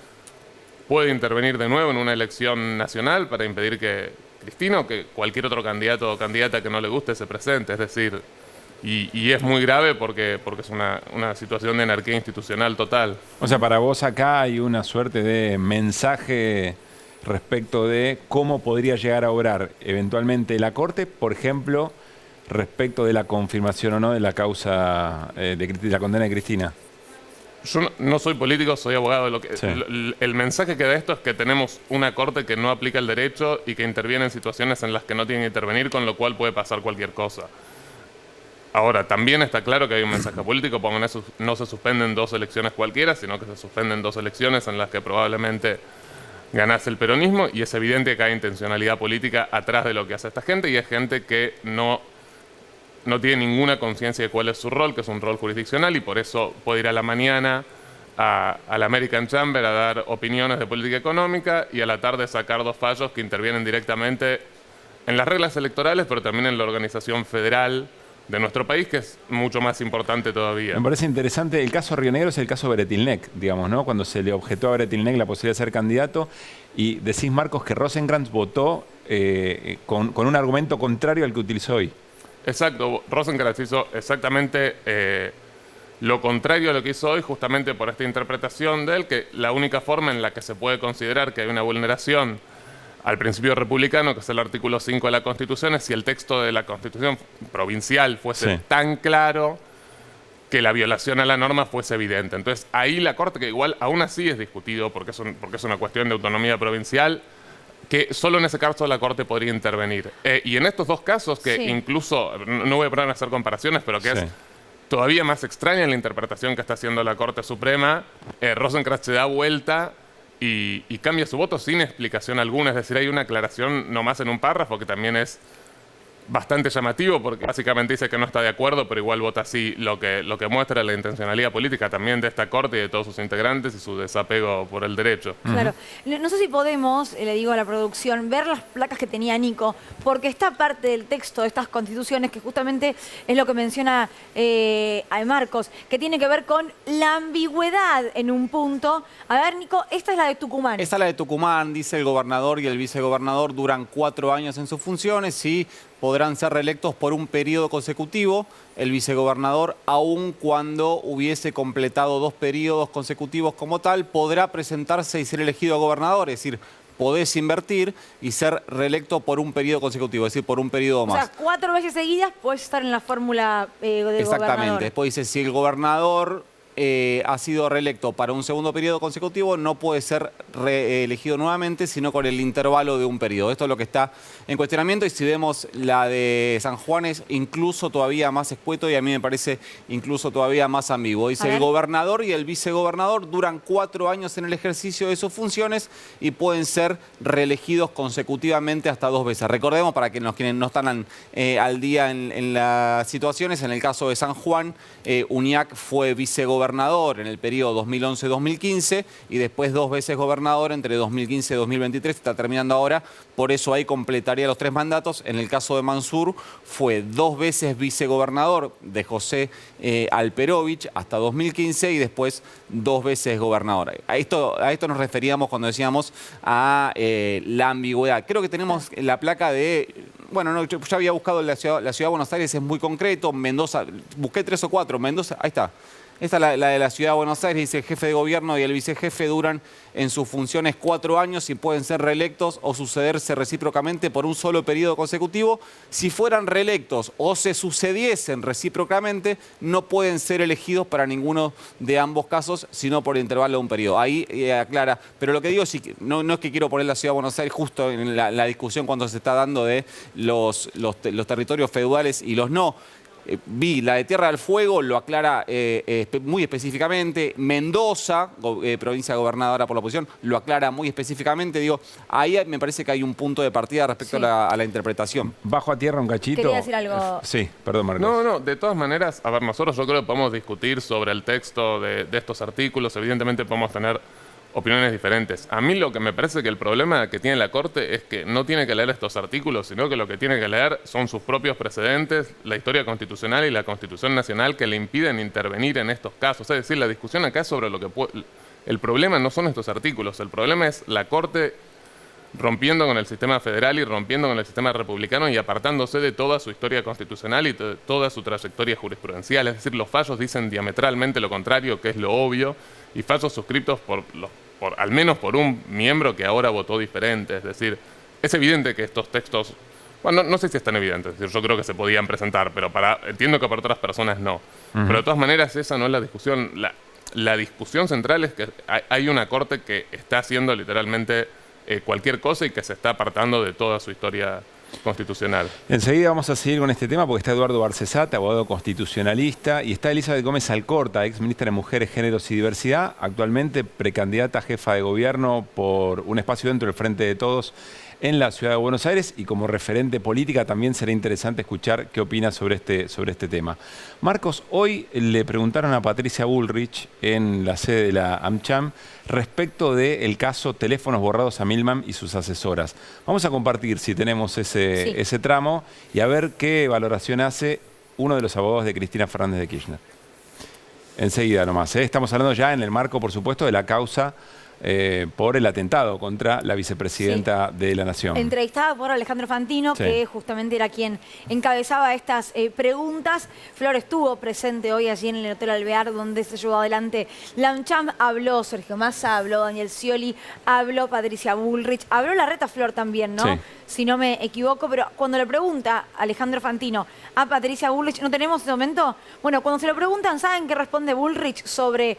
puede intervenir de nuevo en una elección nacional para impedir que Cristina o que cualquier otro candidato o candidata que no le guste se presente. Es decir, y es muy grave porque es una situación de anarquía institucional total. O sea, para vos acá hay una suerte de mensaje respecto de cómo podría llegar a obrar eventualmente la Corte, por ejemplo, respecto de la confirmación o no de la causa de la condena de Cristina. Yo no soy político, soy abogado. El mensaje que da esto es que tenemos una corte que no aplica el derecho y que interviene en situaciones en las que no tiene que intervenir, con lo cual puede pasar cualquier cosa. Ahora, también está claro que hay un mensaje político, porque no se suspenden 2 elecciones cualquiera, sino que se suspenden 2 elecciones en las que probablemente ganase el peronismo, y es evidente que hay intencionalidad política atrás de lo que hace esta gente, y es gente que no tiene ninguna conciencia de cuál es su rol, que es un rol jurisdiccional, y por eso puede ir a la mañana a la American Chamber a dar opiniones de política económica y a la tarde sacar 2 fallos que intervienen directamente en las reglas electorales, pero también en la organización federal de nuestro país, que es mucho más importante todavía. Me parece interesante, el caso Río Negro es el caso Bretilnec, digamos, ¿no? Cuando se le objetó a Bretilnec la posibilidad de ser candidato, y decís, Marcos, que Rosenkrantz votó con un argumento contrario al que utilizó hoy. Exacto, Rosenkrantz hizo exactamente lo contrario a lo que hizo hoy, justamente por esta interpretación de él, que la única forma en la que se puede considerar que hay una vulneración al principio republicano, que es el artículo 5 de la Constitución, es si el texto de la Constitución provincial fuese tan claro que la violación a la norma fuese evidente. Entonces, ahí la Corte, que igual aún así es discutido porque es una cuestión de autonomía provincial, que solo en ese caso la Corte podría intervenir. Y en estos 2 casos, que incluso, no voy a poner a hacer comparaciones, pero que es todavía más extraña la interpretación que está haciendo la Corte Suprema, Rosenkrantz se da vuelta y cambia su voto sin explicación alguna. Es decir, hay una aclaración nomás en un párrafo que también es bastante llamativo, porque básicamente dice que no está de acuerdo, pero igual vota así, lo que muestra la intencionalidad política también de esta Corte y de todos sus integrantes y su desapego por el derecho. Claro. No sé si podemos, le digo a la producción, ver las placas que tenía Nico, porque está parte del texto de estas constituciones, que justamente es lo que menciona a Marcos, que tiene que ver con la ambigüedad en un punto. A ver, Nico, esta es la de Tucumán. Esta es la de Tucumán, dice el gobernador y el vicegobernador duran 4 años en sus funciones y podrán ser reelectos por un periodo consecutivo. El vicegobernador, aun cuando hubiese completado 2 periodos consecutivos como tal, podrá presentarse y ser elegido gobernador. Es decir, podés invertir y ser reelecto por un periodo consecutivo, es decir, por un periodo más. O sea, 4 veces seguidas podés estar en la fórmula de Exactamente. gobernador. Después dice, si el gobernador ha sido reelecto para un segundo periodo consecutivo, no puede ser reelegido nuevamente, sino con el intervalo de un periodo. Esto es lo que está en cuestionamiento, y si vemos la de San Juan es incluso todavía más escueto y a mí me parece incluso todavía más ambiguo. Dice, el gobernador y el vicegobernador duran 4 años en el ejercicio de sus funciones y pueden ser reelegidos consecutivamente hasta 2 veces. Recordemos, para que quienes no están al día en las situaciones, en el caso de San Juan, Uñac fue vicegobernador en el periodo 2011-2015 y después 2 veces gobernador entre 2015 y 2023, está terminando ahora, por eso ahí completaría los 3 mandatos. En el caso de Mansur fue 2 veces vicegobernador de José Alperovich hasta 2015 y después 2 veces gobernador. A esto nos referíamos cuando decíamos a la ambigüedad. Creo que tenemos la placa de... Bueno, no, yo ya había buscado la ciudad de Buenos Aires, es muy concreto. Mendoza, busqué 3 o 4. Mendoza, ahí está. Esta es la de la ciudad de Buenos Aires. Dice, el jefe de gobierno y el vicejefe duran en sus funciones 4 años y pueden ser reelectos o sucederse recíprocamente por un solo periodo consecutivo. Si fueran reelectos o se sucediesen recíprocamente, no pueden ser elegidos para ninguno de ambos casos, sino por intervalo de un periodo. Ahí aclara. Pero lo que digo es, no es que quiero poner la ciudad de Buenos Aires justo en la discusión cuando se está dando de los territorios feudales y los no. Vi la de Tierra del Fuego, lo aclara muy específicamente. Mendoza, provincia gobernada por la oposición, lo aclara muy específicamente. Digo, ahí me parece que hay un punto de partida respecto a la interpretación. Bajo a tierra un cachito. Quería decir algo. Sí, perdón, Marcos. No, de todas maneras, a ver, nosotros yo creo que podemos discutir sobre el texto de estos artículos. Evidentemente podemos tener opiniones diferentes. A mí lo que me parece que el problema que tiene la Corte es que no tiene que leer estos artículos, sino que lo que tiene que leer son sus propios precedentes, la historia constitucional y la Constitución Nacional, que le impiden intervenir en estos casos. Es decir, la discusión acá es sobre lo que el problema no son estos artículos, el problema es la Corte rompiendo con el sistema federal y rompiendo con el sistema republicano y apartándose de toda su historia constitucional y de toda su trayectoria jurisprudencial. Es decir, los fallos dicen diametralmente lo contrario, que es lo obvio, y fallos suscriptos al menos por un miembro que ahora votó diferente. Es decir, es evidente que estos textos, bueno, no sé si es tan evidente, es decir, yo creo que se podían presentar, pero entiendo que para otras personas no. Pero de todas maneras esa no es la discusión. La discusión central es que hay una Corte que está haciendo literalmente cualquier cosa y que se está apartando de toda su historia constitucional. Enseguida vamos a seguir con este tema porque está Eduardo Barcesate, abogado constitucionalista, y está Elizabeth Gómez Alcorta, ex ministra de Mujeres, Géneros y Diversidad, actualmente precandidata a jefa de gobierno por un espacio dentro del Frente de Todos en la Ciudad de Buenos Aires, y como referente política también será interesante escuchar qué opina sobre este tema. Marcos, hoy le preguntaron a Patricia Bullrich en la sede de la AmCham respecto del caso Teléfonos Borrados a Milman y sus asesoras. Vamos a compartir, si tenemos ese tramo, y a ver qué valoración hace uno de los abogados de Cristina Fernández de Kirchner. Enseguida nomás, Estamos hablando ya en el marco, por supuesto, de la causa por el atentado contra la vicepresidenta de la Nación. Entrevistada por Alejandro Fantino, que justamente era quien encabezaba estas preguntas. Flor estuvo presente hoy allí en el Hotel Alvear, donde se llevó adelante la AmCham. Habló Sergio Massa, habló Daniel Scioli, habló Patricia Bullrich, habló Larreta Flor también, ¿no? Sí. Si no me equivoco, pero cuando le pregunta Alejandro Fantino a Patricia Bullrich, ¿no tenemos ese momento? Bueno, cuando se lo preguntan, ¿saben qué responde Bullrich sobre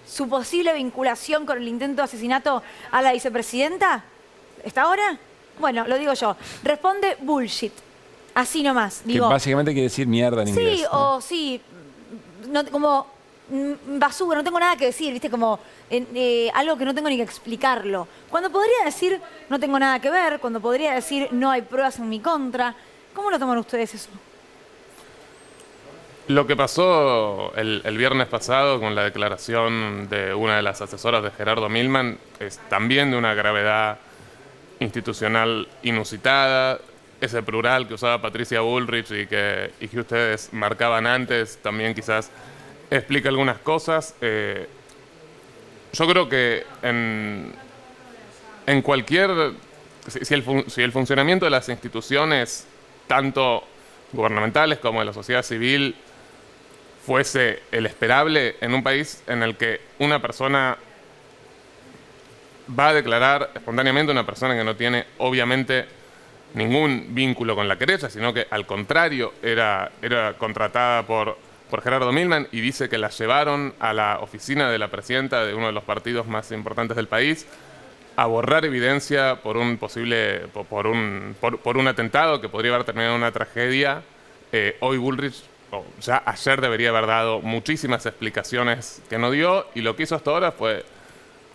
su posible vinculación con el intento de asesinato a la vicepresidenta? ¿Está ahora? Bueno, lo digo yo. Responde bullshit. Así nomás. Digo, que básicamente quiere decir mierda en inglés. Sí, ¿no? O sí, no, como basura, no tengo nada que decir, ¿viste? Como algo que no tengo ni que explicarlo. Cuando podría decir no tengo nada que ver, cuando podría decir no hay pruebas en mi contra. ¿Cómo lo toman ustedes eso? Lo que pasó el viernes pasado con la declaración de una de las asesoras de Gerardo Milman es también de una gravedad institucional inusitada. Ese plural que usaba Patricia Bullrich y que ustedes marcaban antes también quizás explica algunas cosas. Yo creo que en cualquier... Si el funcionamiento de las instituciones, tanto gubernamentales como de la sociedad civil, fuese el esperable en un país en el que una persona va a declarar espontáneamente, una persona que no tiene obviamente ningún vínculo con la querella, sino que al contrario era contratada por por Gerardo Milman y dice que la llevaron a la oficina de la presidenta de uno de los partidos más importantes del país a borrar evidencia por un posible, por un atentado que podría haber terminado en una tragedia. Hoy Bullrich, ya ayer debería haber dado muchísimas explicaciones que no dio, y lo que hizo hasta ahora fue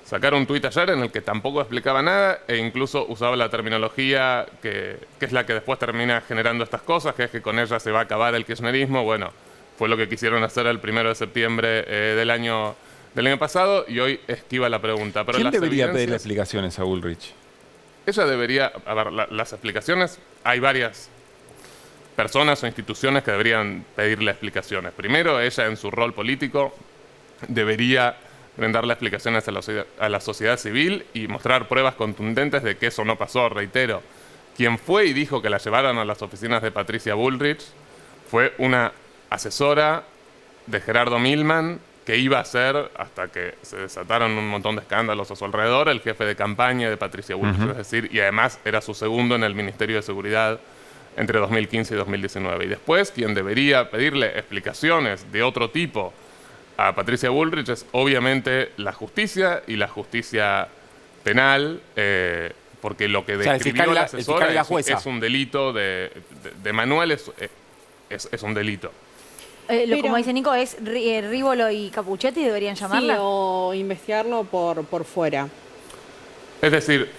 sacar un tuit ayer en el que tampoco explicaba nada e incluso usaba la terminología que es la que después termina generando estas cosas, que es que con ella se va a acabar el kirchnerismo. Bueno, fue lo que quisieron hacer el 1 de septiembre del año pasado, y hoy esquiva la pregunta. Pero ¿quién debería pedirle explicaciones a Bullrich? Ella debería, a ver, las explicaciones, hay varias personas o instituciones que deberían pedirle explicaciones. Primero, ella en su rol político debería brindarle explicaciones a la sociedad civil y mostrar pruebas contundentes de que eso no pasó. Reitero, quien fue y dijo que la llevaron a las oficinas de Patricia Bullrich fue una asesora de Gerardo Milman, que iba a ser, hasta que se desataron un montón de escándalos a su alrededor, el jefe de campaña de Patricia Bullrich. Es decir, y además era su segundo en el Ministerio de Seguridad entre 2015 y 2019. Y después, quien debería pedirle explicaciones de otro tipo a Patricia Bullrich es obviamente la justicia, y la justicia penal, porque lo que describió la asesora es un delito de manual, es un delito. Como dice Nico, es Rívolo y Capuchetti deberían llamarla. Sí, o investigarlo por fuera. Es decir,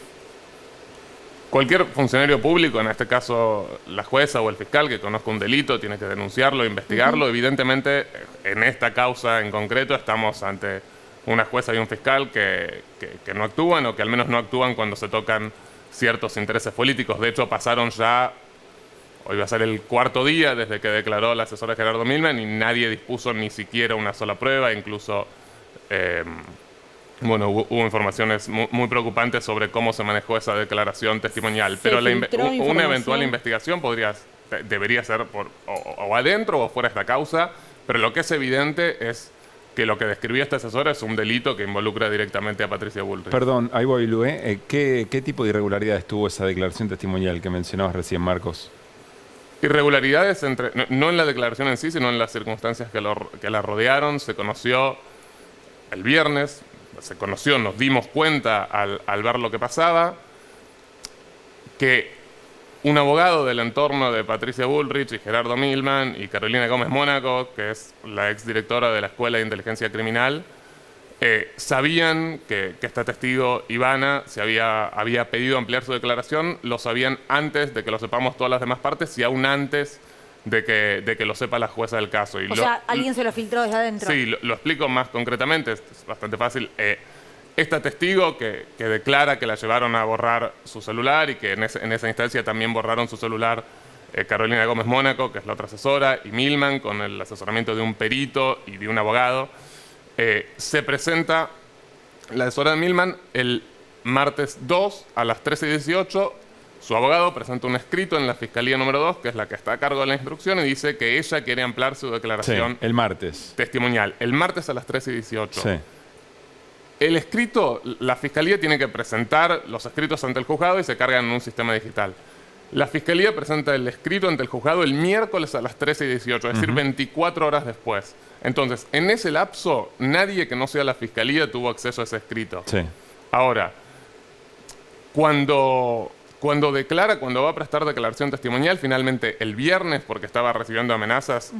cualquier funcionario público, en este caso la jueza o el fiscal que conozca un delito, tiene que denunciarlo, investigarlo. Evidentemente, en esta causa en concreto estamos ante una jueza y un fiscal que no actúan, o que al menos no actúan cuando se tocan ciertos intereses políticos. De hecho, pasaron ya, hoy va a ser el 4º día desde que declaró la asesora Gerardo Milman, y nadie dispuso ni siquiera una sola prueba. Incluso bueno, hubo informaciones muy preocupantes sobre cómo se manejó esa declaración testimonial. Pero una eventual investigación debería ser o adentro o fuera de esta causa. Pero lo que es evidente es que lo que describía esta asesora es un delito que involucra directamente a Patricia Bullrich. Perdón, ahí voy, Lu, ¿Qué tipo de irregularidades tuvo esa declaración testimonial que mencionabas recién, Marcos? Irregularidades no en la declaración en sí, sino en las circunstancias que la rodearon. Se conoció el viernes, nos dimos cuenta al ver lo que pasaba, que un abogado del entorno de Patricia Bullrich y Gerardo Milman y Carolina Gómez Mónaco, que es la exdirectora de la Escuela de Inteligencia Criminal, sabían que esta testigo, Ivana, había pedido ampliar su declaración. Lo sabían antes de que lo sepamos todas las demás partes, y aún antes de que lo sepa la jueza del caso. O sea, alguien se lo filtró desde adentro. Sí, lo explico más concretamente, es bastante fácil. Esta testigo que declara que la llevaron a borrar su celular, y que en esa instancia también borraron su celular Carolina Gómez Mónaco, que es la otra asesora, y Milman, con el asesoramiento de un perito y de un abogado. Se presenta la asesora de Milman el martes 2 a las 13:18. Su abogado presenta un escrito en la Fiscalía número 2, que es la que está a cargo de la instrucción, y dice que ella quiere ampliar su declaración el martes testimonial. El martes a las 13:18. Sí. El escrito, la Fiscalía tiene que presentar los escritos ante el juzgado y se cargan en un sistema digital. La Fiscalía presenta el escrito ante el juzgado el miércoles a las 13:18, es decir, 24 horas después. Entonces, en ese lapso, nadie que no sea la Fiscalía tuvo acceso a ese escrito. Sí. Ahora, cuando va a prestar declaración testimonial, finalmente el viernes, porque estaba recibiendo amenazas,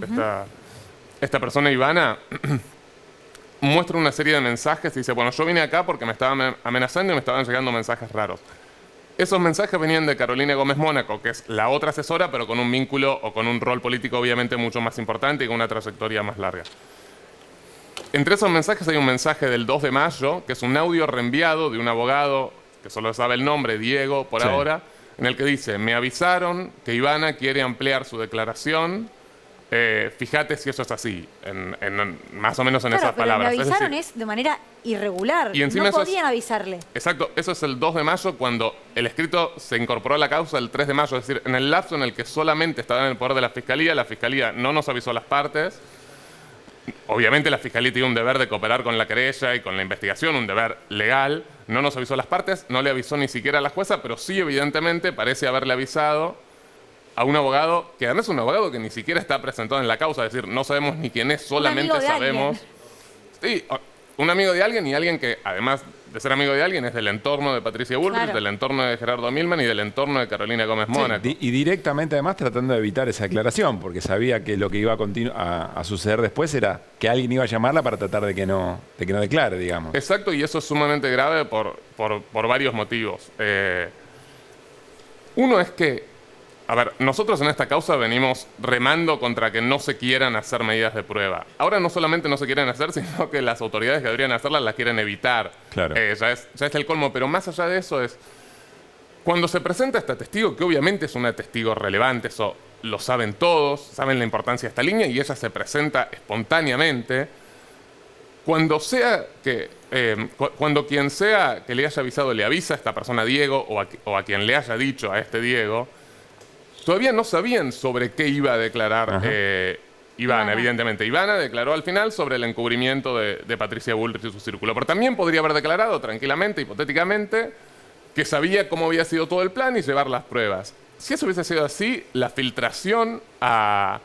esta persona, Ivana, muestra una serie de mensajes y dice, bueno, yo vine acá porque me estaban amenazando y me estaban llegando mensajes raros. Esos mensajes venían de Carolina Gómez Mónaco, que es la otra asesora, pero con un vínculo o con un rol político obviamente mucho más importante y con una trayectoria más larga. Entre esos mensajes hay un mensaje del 2 de mayo, que es un audio reenviado de un abogado, que solo sabe el nombre, Diego, por ahora, en el que dice, me avisaron que Ivana quiere ampliar su declaración, fíjate si eso es así, más o menos en esas palabras. Me avisaron es de manera irregular, y encima no podían avisarle. Exacto, eso es el 2 de mayo, cuando el escrito se incorporó a la causa el 3 de mayo, es decir, en el lapso en el que solamente estaba en el poder de la Fiscalía no nos avisó a las partes. Obviamente la Fiscalía tiene un deber de cooperar con la querella y con la investigación, un deber legal. No nos avisó a las partes, no le avisó ni siquiera a la jueza, pero sí evidentemente parece haberle avisado a un abogado, que además es un abogado que ni siquiera está presentado en la causa, es decir, no sabemos ni quién es, solamente sabemos... Sí, un amigo de alguien y alguien que, además de ser amigo de alguien, es del entorno de Patricia Bullrich, del entorno de Gerardo Milman y del entorno de Carolina Gómez Mónaco. Y directamente, además, tratando de evitar esa declaración, porque sabía que lo que iba a suceder después era que alguien iba a llamarla para tratar de que no declare, digamos. Exacto, y eso es sumamente grave por varios motivos. Uno es que, a ver, nosotros en esta causa venimos remando contra que no se quieran hacer medidas de prueba. Ahora no solamente no se quieren hacer, sino que las autoridades que deberían hacerlas las quieren evitar. Claro. Ya es el colmo, pero más allá de eso es... Cuando se presenta este testigo, que obviamente es una testigo relevante, eso lo saben todos, saben la importancia de esta línea, y ella se presenta espontáneamente, cuando quien sea que le haya avisado le avisa a esta persona Diego o a quien le haya dicho a este Diego, todavía no sabían sobre qué iba a declarar Ivana, evidentemente. Ivana declaró al final sobre el encubrimiento de Patricia Bullrich y su círculo, pero también podría haber declarado tranquilamente, hipotéticamente, que sabía cómo había sido todo el plan y llevar las pruebas. Si eso hubiese sido así, la filtración a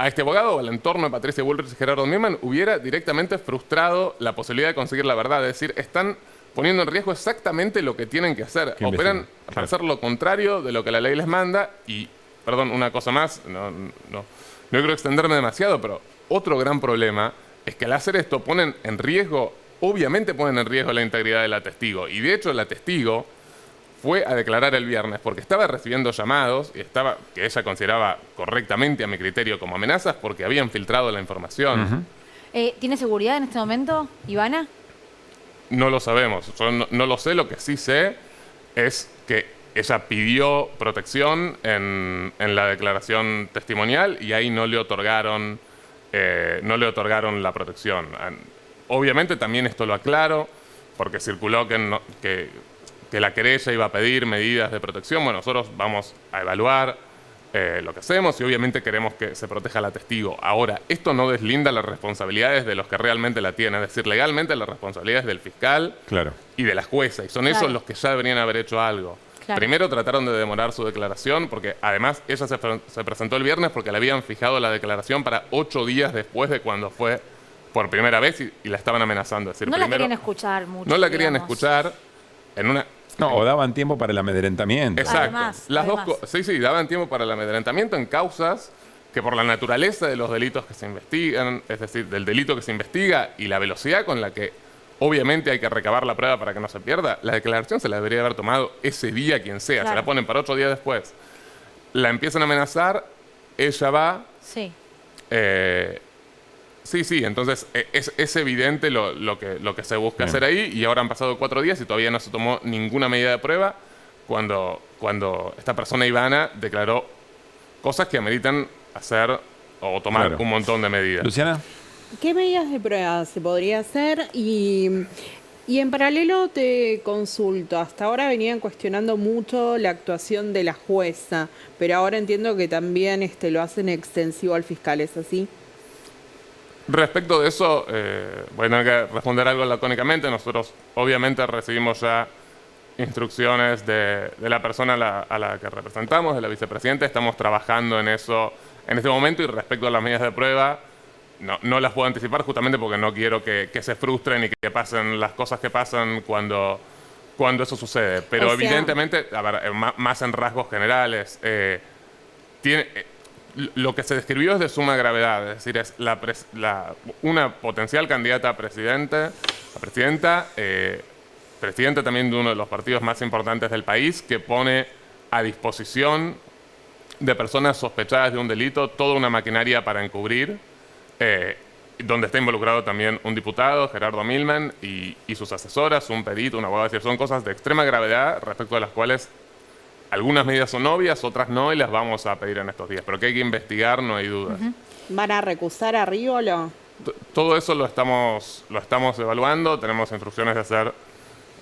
este abogado o al entorno de Patricia Bullrich y Gerardo Milman hubiera directamente frustrado la posibilidad de conseguir la verdad. Es decir, están poniendo en riesgo exactamente lo que tienen que hacer. Operan para hacer lo contrario de lo que la ley les manda. Y, perdón, una cosa más, no quiero extenderme demasiado, pero otro gran problema es que al hacer esto ponen en riesgo, obviamente ponen en riesgo la integridad de la testigo. Y de hecho la testigo fue a declarar el viernes porque estaba recibiendo llamados y que ella consideraba correctamente a mi criterio como amenazas porque habían filtrado la información. ¿Tiene seguridad en este momento, Ivana? No lo sabemos, yo no lo sé. Lo que sí sé es que ella pidió protección en la declaración testimonial y ahí no le otorgaron la protección. Obviamente también esto lo aclaro porque circuló que la querella iba a pedir medidas de protección. Bueno, nosotros vamos a evaluar lo que hacemos y obviamente queremos que se proteja a la testigo. Ahora, esto no deslinda las responsabilidades de los que realmente la tienen, es decir, legalmente las responsabilidades del fiscal y de la jueza, y son ellos los que ya deberían haber hecho algo. Primero trataron de demorar su declaración porque además ella se presentó el viernes porque le habían fijado la declaración para 8 días después de cuando fue por primera vez y la estaban amenazando. Es decir, no la querían escuchar mucho. No la querían escuchar en una... No, o daban tiempo para el amedrentamiento. Exacto. Sí, daban tiempo para el amedrentamiento en causas que por la naturaleza de los delitos que se investigan, es decir, del delito que se investiga y la velocidad con la que obviamente hay que recabar la prueba para que no se pierda, la declaración se la debería haber tomado ese día quien sea. Se la ponen para 8 días después. La empiezan a amenazar, ella va... Sí, entonces es evidente lo que se busca hacer ahí y ahora han pasado 4 días y todavía no se tomó ninguna medida de prueba cuando esta persona Ivana declaró cosas que ameritan hacer o tomar un montón de medidas. Luciana. ¿Qué medidas de prueba se podría hacer? Y en paralelo te consulto, hasta ahora venían cuestionando mucho la actuación de la jueza, pero ahora entiendo que también lo hacen extensivo al fiscal, ¿es así? Respecto de eso, voy a tener que responder algo lacónicamente. Nosotros obviamente recibimos ya instrucciones de la persona a la que representamos, de la vicepresidenta. Estamos trabajando en eso en este momento y respecto a las medidas de prueba, no las puedo anticipar justamente porque no quiero que se frustren y que pasen las cosas que pasan cuando eso sucede. Pero evidentemente, a ver, más en rasgos generales, lo que se describió es de suma gravedad, es decir, es una potencial candidata a presidenta también de uno de los partidos más importantes del país, que pone a disposición de personas sospechadas de un delito toda una maquinaria para encubrir, donde está involucrado también un diputado, Gerardo Milman, y sus asesoras, un perito, un abogado. Es decir, son cosas de extrema gravedad respecto a las cuales algunas medidas son obvias, otras no, y las vamos a pedir en estos días. Pero que hay que investigar, no hay dudas. ¿Van a recusar a Ríolo? Todo eso lo estamos evaluando. Tenemos instrucciones de hacer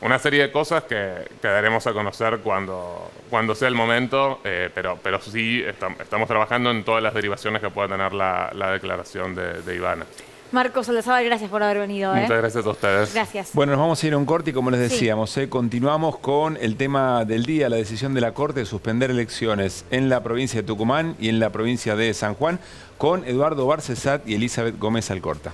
una serie de cosas que daremos a conocer cuando sea el momento, pero sí estamos trabajando en todas las derivaciones que pueda tener la declaración de Ivana. Marcos Olazabal, gracias por haber venido. Muchas gracias a ustedes. Gracias. Bueno, nos vamos a ir a un corte y como les decíamos, continuamos con el tema del día, la decisión de la Corte de suspender elecciones en la provincia de Tucumán y en la provincia de San Juan, con Eduardo Barcesat y Elizabeth Gómez Alcorta.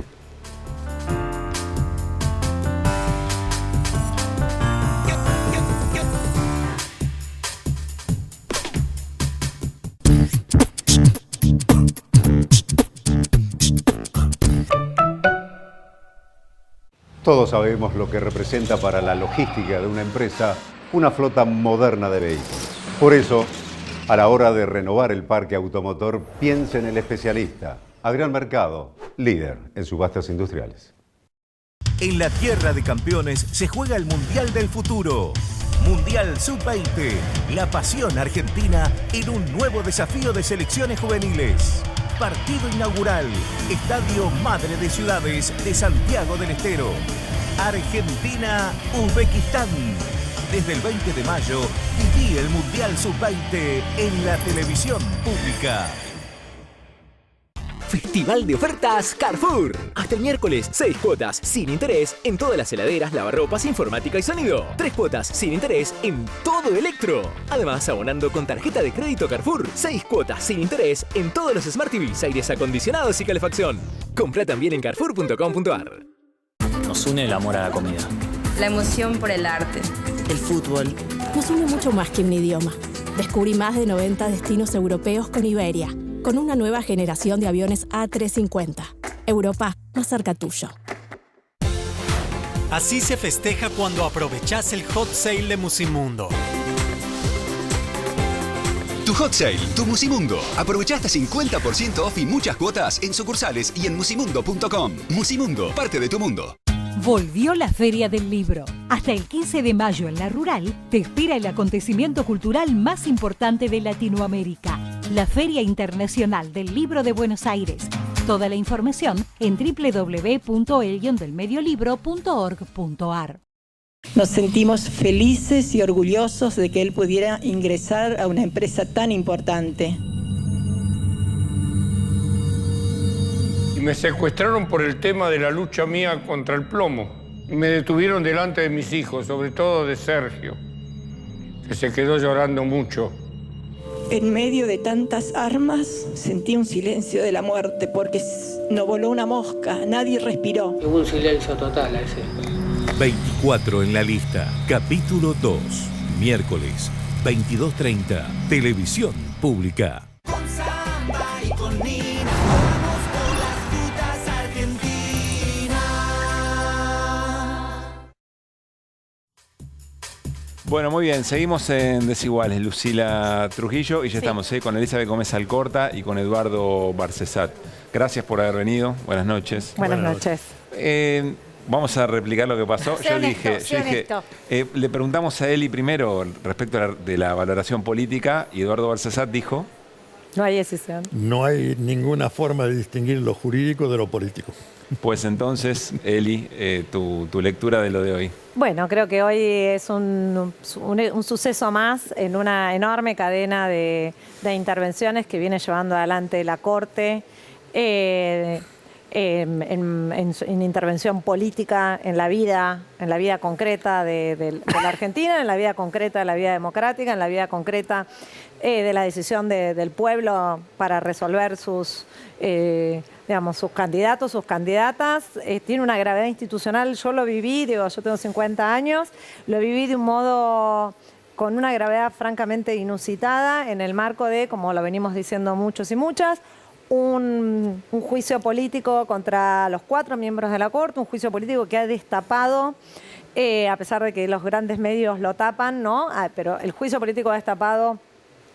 Todos sabemos lo que representa para la logística de una empresa una flota moderna de vehículos. Por eso, a la hora de renovar el parque automotor, piense en el especialista, Adrián Mercado, líder en subastas industriales. En la tierra de campeones se juega el Mundial del Futuro. Mundial Sub-20, la pasión argentina en un nuevo desafío de selecciones juveniles. Partido inaugural, Estadio Madre de Ciudades de Santiago del Estero. Argentina-Uzbekistán. Desde el 20 de mayo, viví el Mundial Sub-20 en la televisión pública. Festival de ofertas Carrefour. Hasta el miércoles, 6 cuotas sin interés en todas las heladeras, lavarropas, informática y sonido. 3 cuotas sin interés en todo electro. Además, abonando con tarjeta de crédito Carrefour, 6 cuotas sin interés en todos los Smart TVs, aires acondicionados y calefacción. Compra también en carrefour.com.ar. Nos une el amor a la comida. La emoción por el arte. El fútbol. Nos une mucho más que un idioma. Descubrí más de 90 destinos europeos con Iberia, con una nueva generación de aviones A350. Europa, más cerca tuyo. Así se festeja cuando aprovechás el hot sale de Musimundo. Tu hot sale, tu Musimundo. Aprovecha hasta 50% off y muchas cuotas en sucursales y en musimundo.com. Musimundo, parte de tu mundo. Volvió la Feria del Libro. Hasta el 15 de mayo en La Rural te espera el acontecimiento cultural más importante de Latinoamérica, la Feria Internacional del Libro de Buenos Aires. Toda la información en www.el-delmediolibro.org.ar. Nos sentimos felices y orgullosos de que él pudiera ingresar a una empresa tan importante. Y me secuestraron por el tema de la lucha mía contra el plomo. Y me detuvieron delante de mis hijos, sobre todo de Sergio, que se quedó llorando mucho. En medio de tantas armas, sentí un silencio de la muerte, porque no voló una mosca, nadie respiró. Hubo un silencio total a ese. 24 en la lista, capítulo 2, miércoles, 22:30, televisión pública. Con Samba y con Nina, vamos por las rutas argentinas. Bueno, muy bien, seguimos en Desiguales, Lucila Trujillo, y ya estamos con Elizabeth Gómez Alcorta y con Eduardo Barcesat. Gracias por haber venido, buenas noches. Buenas noches. Vamos a replicar lo que pasó. Yo dije, le preguntamos a Eli primero respecto de la valoración política y Eduardo Barcesat dijo... No hay decisión. No hay ninguna forma de distinguir lo jurídico de lo político. Pues entonces, Eli, tu lectura de lo de hoy. Bueno, creo que hoy es un suceso más en una enorme cadena de intervenciones que viene llevando adelante la Corte. En intervención política en la vida concreta de la Argentina, en la vida concreta de la vida democrática, en la vida concreta de la decisión del pueblo para resolver sus candidatos, sus candidatas. Tiene una gravedad institucional, yo lo viví, yo tengo 50 años, lo viví de un modo con una gravedad francamente inusitada en el marco de, como lo venimos diciendo muchos y muchas, un juicio político contra los 4 miembros de la Corte, un juicio político que ha destapado, a pesar de que los grandes medios lo tapan, ¿no? Pero el juicio político ha destapado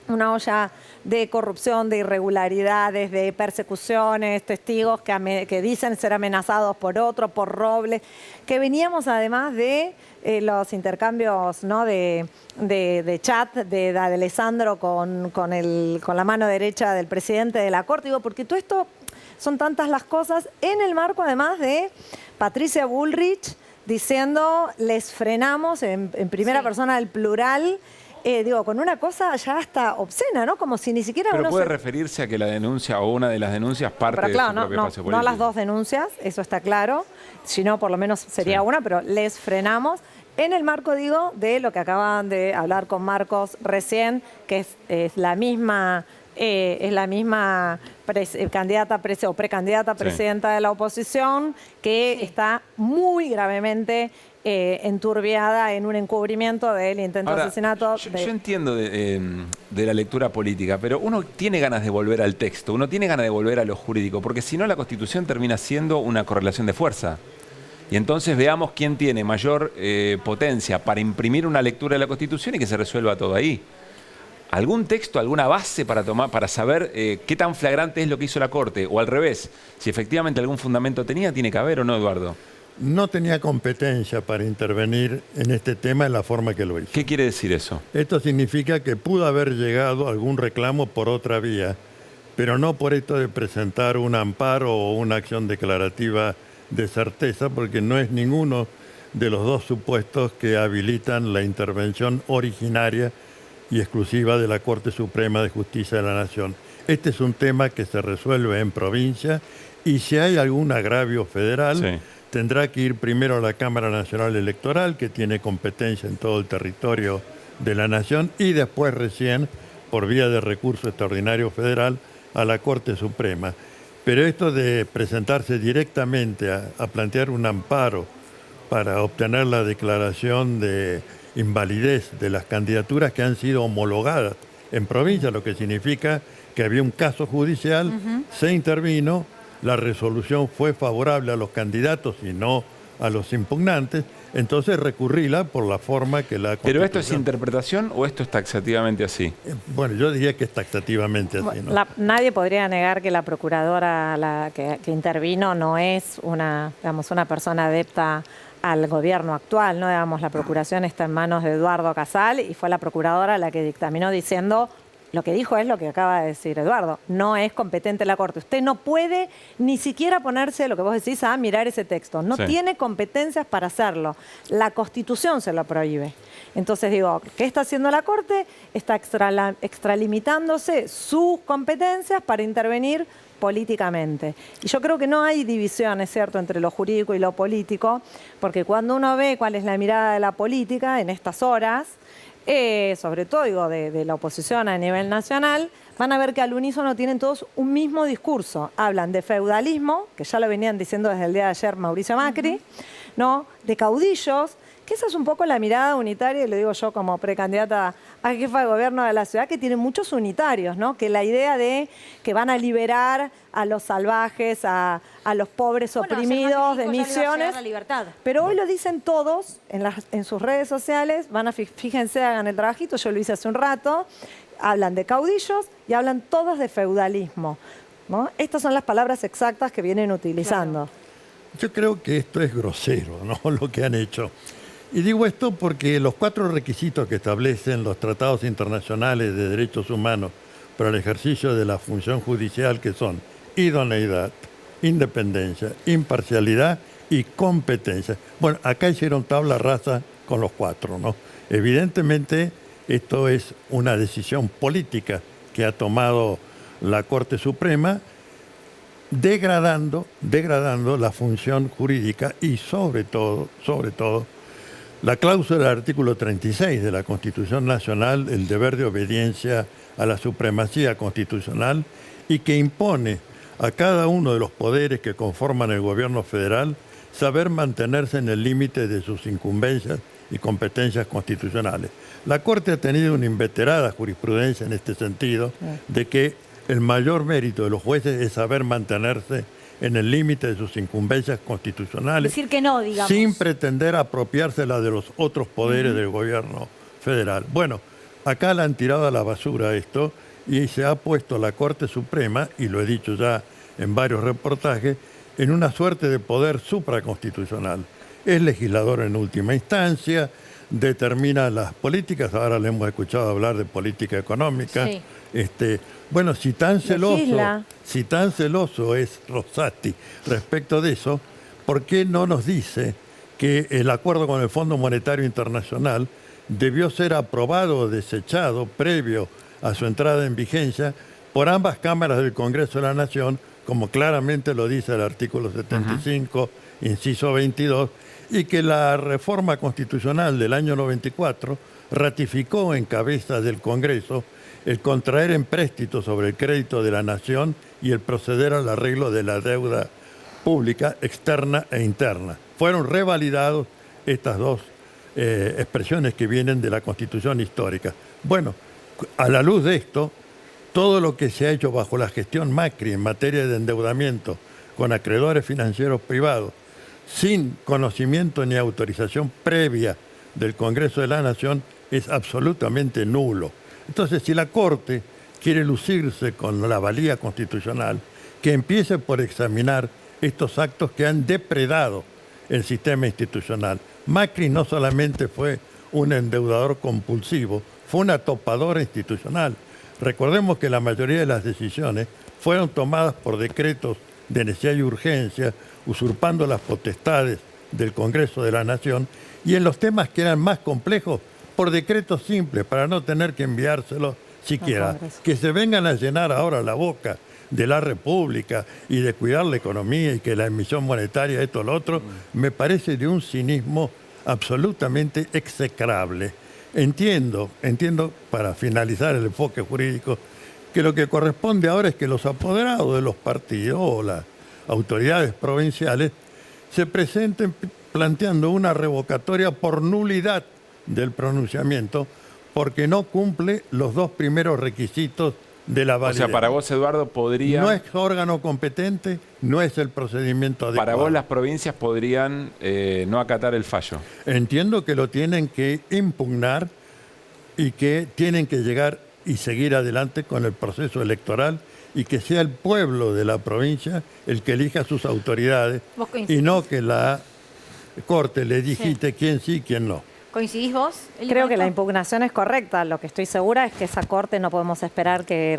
una olla de corrupción, de irregularidades, de persecuciones, testigos que dicen ser amenazados por otros, por robles, que veníamos además de los intercambios, ¿no? de chat de Alessandro con la mano derecha del presidente de la Corte. Digo, porque todo esto son tantas las cosas en el marco además de Patricia Bullrich diciendo les frenamos en primera persona del plural con una cosa ya hasta obscena, ¿no? Como si ni siquiera Pero uno puede referirse a que la denuncia o una de las denuncias parte Pero claro, de su propio espacio político. no las dos denuncias, eso está claro. Si no, por lo menos sería una, pero les frenamos. En el marco, digo, de lo que acaban de hablar con Marcos recién, que es la misma candidata o precandidata presidenta de la oposición, que está muy gravemente enturbiada en un encubrimiento del intento de asesinato. Yo entiendo de la lectura política, pero uno tiene ganas de volver al texto, uno tiene ganas de volver a lo jurídico, porque si no la Constitución termina siendo una correlación de fuerza. Y entonces veamos quién tiene mayor potencia para imprimir una lectura de la Constitución y que se resuelva todo ahí. ¿Algún texto, alguna base para saber qué tan flagrante es lo que hizo la Corte? O al revés, si efectivamente algún fundamento tenía, ¿tiene que haber o no, Eduardo? No tenía competencia para intervenir en este tema en la forma que lo hizo. ¿Qué quiere decir eso? Esto significa que pudo haber llegado algún reclamo por otra vía, pero no por esto de presentar un amparo o una acción declarativa de certeza, porque no es ninguno de los dos supuestos que habilitan la intervención originaria y exclusiva de la Corte Suprema de Justicia de la Nación. Este es un tema que se resuelve en provincia y si hay algún agravio federal, tendrá que ir primero a la Cámara Nacional Electoral, que tiene competencia en todo el territorio de la Nación, y después recién, por vía de recurso extraordinario federal, a la Corte Suprema. Pero esto de presentarse directamente a plantear un amparo para obtener la declaración de invalidez de las candidaturas que han sido homologadas en provincia, lo que significa que había un caso judicial, se intervino, la resolución fue favorable a los candidatos y no a los impugnantes, entonces recurríla por la forma que la Constitución... ¿Pero esto es interpretación o esto es taxativamente así? Bueno, yo diría que es taxativamente así, ¿no? Nadie podría negar que la procuradora que intervino no es una persona adepta al gobierno actual, ¿no? Digamos, la procuración está en manos de Eduardo Casal y fue la procuradora la que dictaminó diciendo... Lo que dijo es lo que acaba de decir Eduardo. No es competente la Corte. Usted no puede ni siquiera ponerse, lo que vos decís, a mirar ese texto. No tiene competencias para hacerlo. La Constitución se lo prohíbe. Entonces digo, ¿qué está haciendo la Corte? Está extralimitándose sus competencias para intervenir políticamente. Y yo creo que no hay división, es cierto, entre lo jurídico y lo político, porque cuando uno ve cuál es la mirada de la política en estas horas, sobre todo digo, de la oposición a nivel nacional, van a ver que al unísono tienen todos un mismo discurso. Hablan de feudalismo, que ya lo venían diciendo desde el día de ayer Mauricio Macri, ¿no? De caudillos, que esa es un poco la mirada unitaria, y lo digo yo como precandidata a jefa de gobierno de la ciudad, que tiene muchos unitarios, ¿no? Que la idea de que van a liberar a los salvajes, a los pobres oprimidos de Misiones. La libertad. Pero hoy lo dicen todos en sus redes sociales, fíjense, hagan el trabajito, yo lo hice hace un rato, hablan de caudillos y hablan todos de feudalismo, ¿no? Estas son las palabras exactas que vienen utilizando. Yo creo que esto es grosero, ¿no? Lo que han hecho. Y digo esto porque los 4 requisitos que establecen los tratados internacionales de derechos humanos para el ejercicio de la función judicial, que son idoneidad, independencia, imparcialidad y competencia. Bueno, acá hicieron tabla rasa con los 4, ¿no? Evidentemente, esto es una decisión política que ha tomado la Corte Suprema, degradando la función jurídica y sobre todo, la cláusula del artículo 36 de la Constitución Nacional, el deber de obediencia a la supremacía constitucional, y que impone a cada uno de los poderes que conforman el gobierno federal saber mantenerse en el límite de sus incumbencias y competencias constitucionales. La Corte ha tenido una inveterada jurisprudencia en este sentido, de que el mayor mérito de los jueces es saber mantenerse en el límite de sus incumbencias constitucionales, decir que no, digamos, sin pretender apropiársela de los otros poderes del gobierno federal. Bueno, acá la han tirado a la basura esto y se ha puesto la Corte Suprema, y lo he dicho ya en varios reportajes, en una suerte de poder supraconstitucional. Es legislador en última instancia, determina las políticas, ahora le hemos escuchado hablar de política económica. Sí. Bueno, si tan celoso es Rosati respecto de eso, ¿por qué no nos dice que el acuerdo con el Fondo Monetario Internacional debió ser aprobado o desechado previo a su entrada en vigencia por ambas cámaras del Congreso de la Nación, como claramente lo dice el artículo 75, inciso 22, y que la reforma constitucional del año 94 ratificó en cabeza del Congreso el contraer empréstitos sobre el crédito de la Nación y el proceder al arreglo de la deuda pública externa e interna. Fueron revalidados estas dos expresiones que vienen de la Constitución histórica. Bueno, a la luz de esto, todo lo que se ha hecho bajo la gestión Macri en materia de endeudamiento con acreedores financieros privados, sin conocimiento ni autorización previa del Congreso de la Nación, es absolutamente nulo. Entonces, si la Corte quiere lucirse con la valía constitucional, que empiece por examinar estos actos que han depredado el sistema institucional. Macri no solamente fue un endeudador compulsivo, fue una topadora institucional. Recordemos que la mayoría de las decisiones fueron tomadas por decretos de necesidad y urgencia, usurpando las potestades del Congreso de la Nación, y en los temas que eran más complejos, por decretos simples, para no tener que enviárselos siquiera. Que se vengan a llenar ahora la boca de la República y de cuidar la economía y que la emisión monetaria, esto, lo otro, me parece de un cinismo absolutamente execrable. Entiendo, para finalizar el enfoque jurídico, que lo que corresponde ahora es que los apoderados de los partidos o las autoridades provinciales se presenten planteando una revocatoria por nulidad del pronunciamiento porque no cumple los dos primeros requisitos de la validez. O sea, para vos, Eduardo, podría... No es órgano competente, no es el procedimiento adecuado. Para vos, las provincias podrían no acatar el fallo. Entiendo que lo tienen que impugnar y que tienen que llegar y seguir adelante con el proceso electoral y que sea el pueblo de la provincia el que elija sus autoridades y no que la Corte le digite quién sí y quién no. ¿Coincidís vos? Creo que la impugnación es correcta. Lo que estoy segura es que esa Corte no podemos esperar que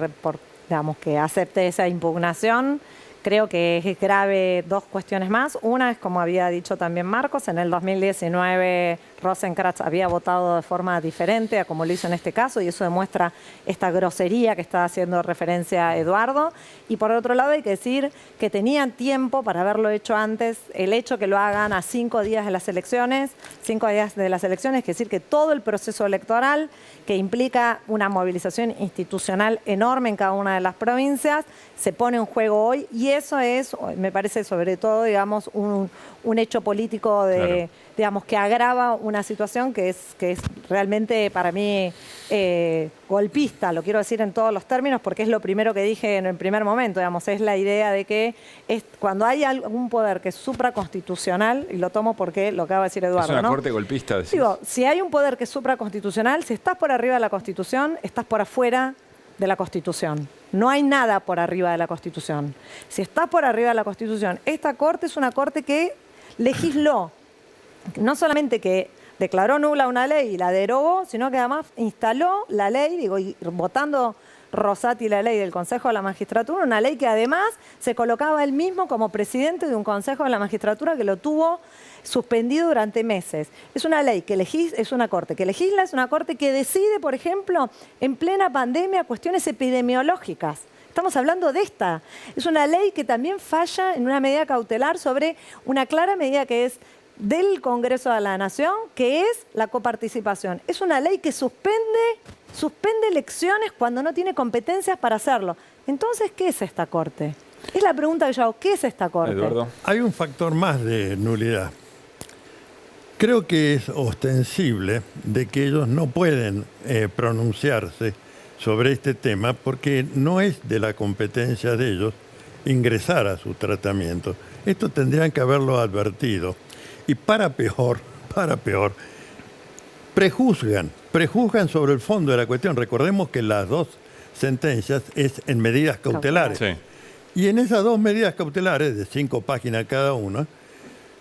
acepte esa impugnación. Creo que es grave dos cuestiones más. Una es, como había dicho también Marcos, en el 2019 Rosenkrantz había votado de forma diferente a como lo hizo en este caso, y eso demuestra esta grosería que está haciendo referencia Eduardo. Y por otro lado hay que decir que tenían tiempo para haberlo hecho antes. El hecho que lo hagan a 5 días de las elecciones, es decir que todo el proceso electoral, que implica una movilización institucional enorme en cada una de las provincias, se pone en juego hoy, y eso es, me parece sobre todo, digamos, un hecho político digamos, que agrava una situación que es realmente para mí golpista, lo quiero decir en todos los términos, porque es lo primero que dije en el primer momento, digamos, es la idea de que cuando hay algún poder que es supraconstitucional, y lo tomo porque lo acaba de decir Eduardo, es una ¿no? corte golpista. Decís. Digo, si hay un poder que es supraconstitucional, si estás por arriba de la Constitución, estás por afuera de la Constitución. No hay nada por arriba de la Constitución. Si estás por arriba de la Constitución, esta Corte es una Corte que legisló, no solamente que declaró nula una ley y la derogó, sino que además instaló la ley, y votando Rosati la ley del Consejo de la Magistratura, una ley que además se colocaba él mismo como presidente de un Consejo de la Magistratura que lo tuvo suspendido durante meses. Es una ley que es una Corte que legisla, es una Corte que decide, por ejemplo, en plena pandemia, cuestiones epidemiológicas. Estamos hablando de esta. Es una ley que también falla en una medida cautelar sobre una clara medida que es del Congreso de la Nación, que es la coparticipación. Es una ley que suspende elecciones cuando no tiene competencias para hacerlo. Entonces, ¿qué es esta Corte? Es la pregunta que yo hago. ¿Qué es esta Corte? Eduardo. Hay un factor más de nulidad. Creo que es ostensible de que ellos no pueden pronunciarse sobre este tema porque no es de la competencia de ellos ingresar a su tratamiento. Esto tendrían que haberlo advertido. Y para peor, prejuzgan sobre el fondo de la cuestión. Recordemos que las dos sentencias es en medidas cautelares. Sí. Y en esas dos medidas cautelares, de 5 páginas cada una,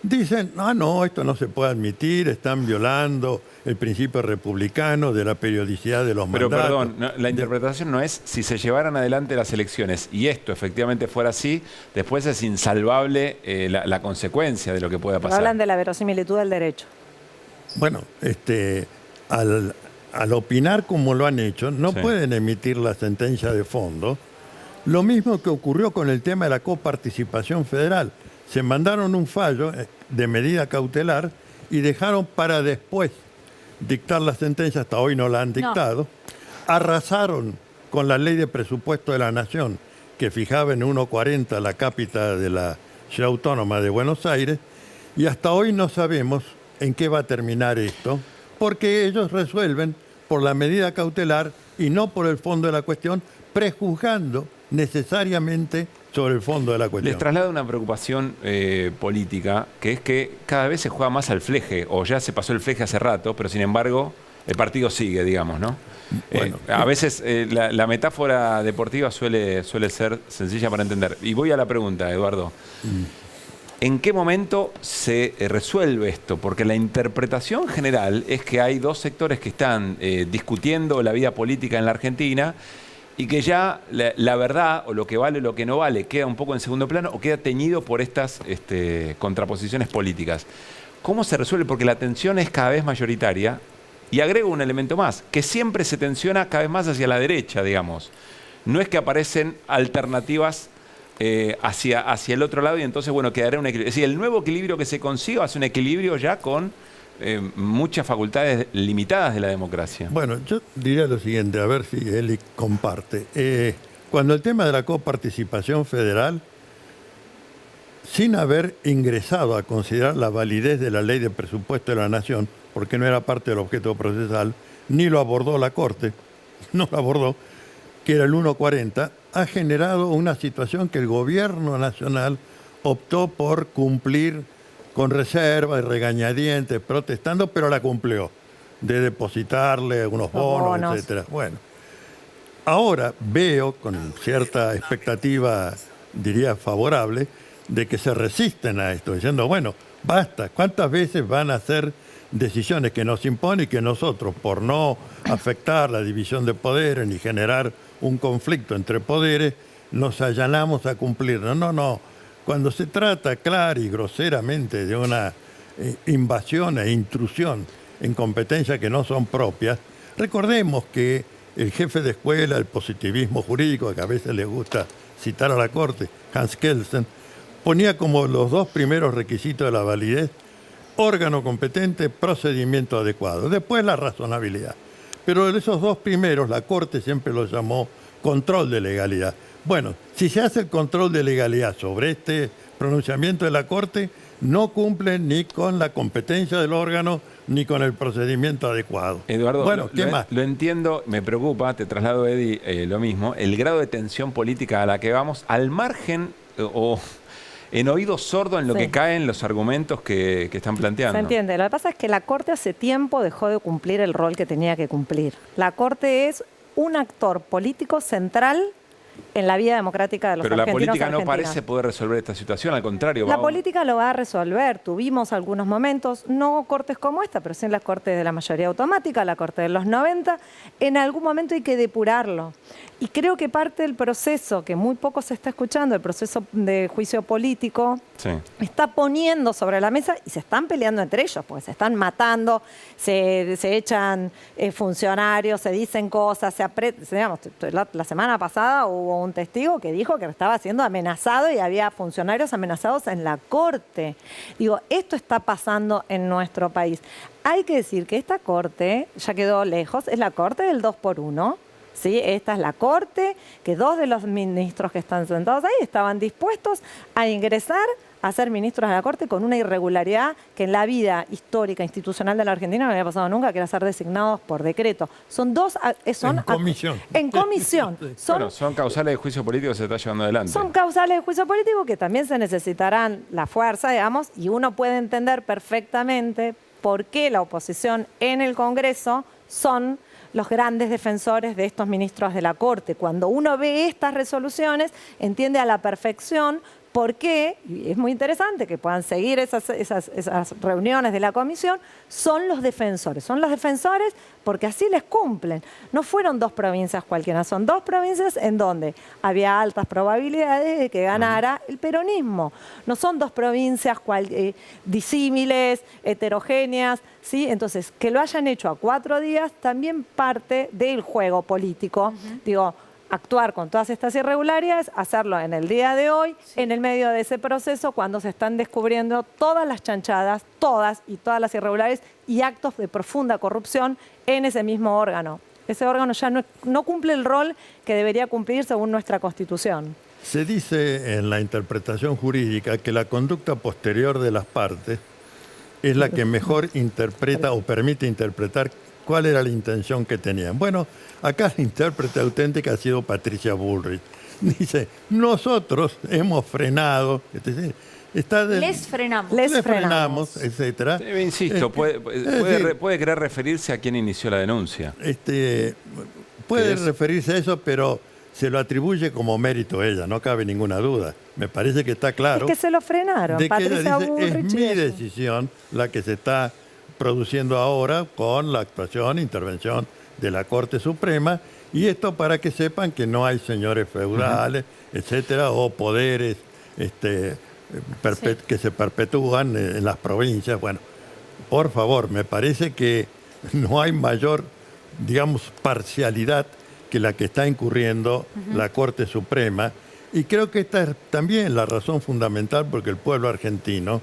dicen, no, esto no se puede admitir, están violando el principio republicano de la periodicidad de los mandatos. Pero perdón, la interpretación no es si se llevaran adelante las elecciones y esto efectivamente fuera así, después es insalvable la consecuencia de lo que pueda pasar. Hablan de la verosimilitud del derecho. Bueno, al opinar como lo han hecho, no pueden emitir la sentencia de fondo. Lo mismo que ocurrió con el tema de la coparticipación federal. Se mandaron un fallo de medida cautelar y dejaron para después dictar la sentencia, hasta hoy no la han dictado. Arrasaron con la ley de presupuesto de la Nación, que fijaba en 1,40 la cápita de la Ciudad Autónoma de Buenos Aires, y hasta hoy no sabemos en qué va a terminar esto, porque ellos resuelven por la medida cautelar y no por el fondo de la cuestión, prejuzgando necesariamente sobre el fondo de la cuestión. Les traslado una preocupación política, que es que cada vez se juega más al fleje, o ya se pasó el fleje hace rato, pero sin embargo el partido sigue, digamos, ¿no? Bueno, a veces la metáfora deportiva suele ser sencilla para entender. Y voy a la pregunta, Eduardo. ¿En qué momento se resuelve esto? Porque la interpretación general es que hay dos sectores que están discutiendo la vida política en la Argentina y que ya la verdad, o lo que vale o lo que no vale, queda un poco en segundo plano o queda teñido por estas contraposiciones políticas. ¿Cómo se resuelve? Porque la tensión es cada vez mayoritaria. Y agrego un elemento más, que siempre se tensiona cada vez más hacia la derecha, digamos. No es que aparecen alternativas hacia el otro lado y entonces, bueno, quedará un equilibrio. Es decir, el nuevo equilibrio que se consiga es un equilibrio ya con muchas facultades limitadas de la democracia. Bueno, yo diría lo siguiente, a ver si Eli comparte. Cuando el tema de la coparticipación federal, sin haber ingresado a considerar la validez de la ley de presupuesto de la Nación, porque no era parte del objeto procesal, ni lo abordó la Corte, no lo abordó, que era el 1,40, ha generado una situación que el gobierno nacional optó por cumplir con reserva y regañadientes, protestando, pero la cumplió, de depositarle unos bonos, etcétera. Bueno, ahora veo con cierta expectativa, diría favorable, de que se resisten a esto, diciendo, bueno, basta, ¿cuántas veces van a hacer decisiones que nos imponen y que nosotros, por no afectar la división de poderes ni generar un conflicto entre poderes, nos allanamos a cumplir? No. Cuando se trata clara y groseramente de una invasión e intrusión en competencias que no son propias, recordemos que el jefe de escuela del positivismo jurídico, que a veces le gusta citar a la Corte, Hans Kelsen, ponía como los dos primeros requisitos de la validez: órgano competente, procedimiento adecuado. Después la razonabilidad. Pero de esos dos primeros, la Corte siempre los llamó control de legalidad. Bueno, si se hace el control de legalidad sobre este pronunciamiento de la Corte, no cumple ni con la competencia del órgano ni con el procedimiento adecuado. Eduardo, bueno, ¿qué más? Lo entiendo, me preocupa, te traslado, Eddie, lo mismo, el grado de tensión política a la que vamos, al margen o en oído sordo en lo que caen los argumentos que están planteando. Se entiende. Lo que pasa es que la Corte hace tiempo dejó de cumplir el rol que tenía que cumplir. La Corte es un actor político central en la vida democrática de los argentinos. Pero la política no parece poder resolver esta situación, al contrario. La política lo va a resolver. Tuvimos algunos momentos, no cortes como esta, pero sí en las cortes de la mayoría automática, la corte de los 90. En algún momento hay que depurarlo. Y creo que parte del proceso, que muy poco se está escuchando, el proceso de juicio político, está poniendo sobre la mesa y se están peleando entre ellos, porque se están matando, se echan funcionarios, se dicen cosas, digamos, la semana pasada hubo un testigo que dijo que estaba siendo amenazado y había funcionarios amenazados en la Corte. Digo, esto está pasando en nuestro país. Hay que decir que esta Corte ya quedó lejos, es la Corte del 2x1. ¿Sí? Esta es la Corte, que dos de los ministros que están sentados ahí estaban dispuestos a ingresar a ser ministros de la Corte con una irregularidad que en la vida histórica, institucional de la Argentina no había pasado nunca, que era ser designados por decreto. Son dos... en comisión. En comisión. Son causales de juicio político que se está llevando adelante. Son causales de juicio político que también se necesitarán la fuerza, digamos, y uno puede entender perfectamente por qué la oposición en el Congreso son los grandes defensores de estos ministros de la Corte. Cuando uno ve estas resoluciones, entiende a la perfección ¿Por qué? Y es muy interesante que puedan seguir esas reuniones de la comisión. Son los defensores porque así les cumplen. No fueron 2 provincias cualquiera, son 2 provincias en donde había altas probabilidades de que ganara el peronismo. No son 2 provincias disímiles, heterogéneas, ¿sí? Entonces, que lo hayan hecho a 4 días también parte del juego político. Digo, actuar con todas estas irregularidades, hacerlo en el día de hoy, en el medio de ese proceso, cuando se están descubriendo todas las chanchadas, todas las irregularidades y actos de profunda corrupción en ese mismo órgano. Ese órgano ya no cumple el rol que debería cumplir según nuestra Constitución. Se dice en la interpretación jurídica que la conducta posterior de las partes es la que mejor interpreta o permite interpretar cuál era la intención que tenían. Bueno, acá la intérprete auténtica ha sido Patricia Bullrich. Dice, nosotros hemos frenado, les frenamos, etcétera. Insisto, puede querer referirse a quien inició la denuncia. Puede referirse a eso, pero se lo atribuye como mérito a ella, no cabe ninguna duda. Me parece que está claro. Es que se lo frenaron. De que ella dice, es mi decisión la que se está produciendo ahora con la intervención de la Corte Suprema, y esto para que sepan que no hay señores feudales, etcétera, o poderes que se perpetúan en las provincias. Bueno, por favor, me parece que no hay mayor, digamos, parcialidad que la que está incurriendo la Corte Suprema, y creo que esta es también la razón fundamental porque el pueblo argentino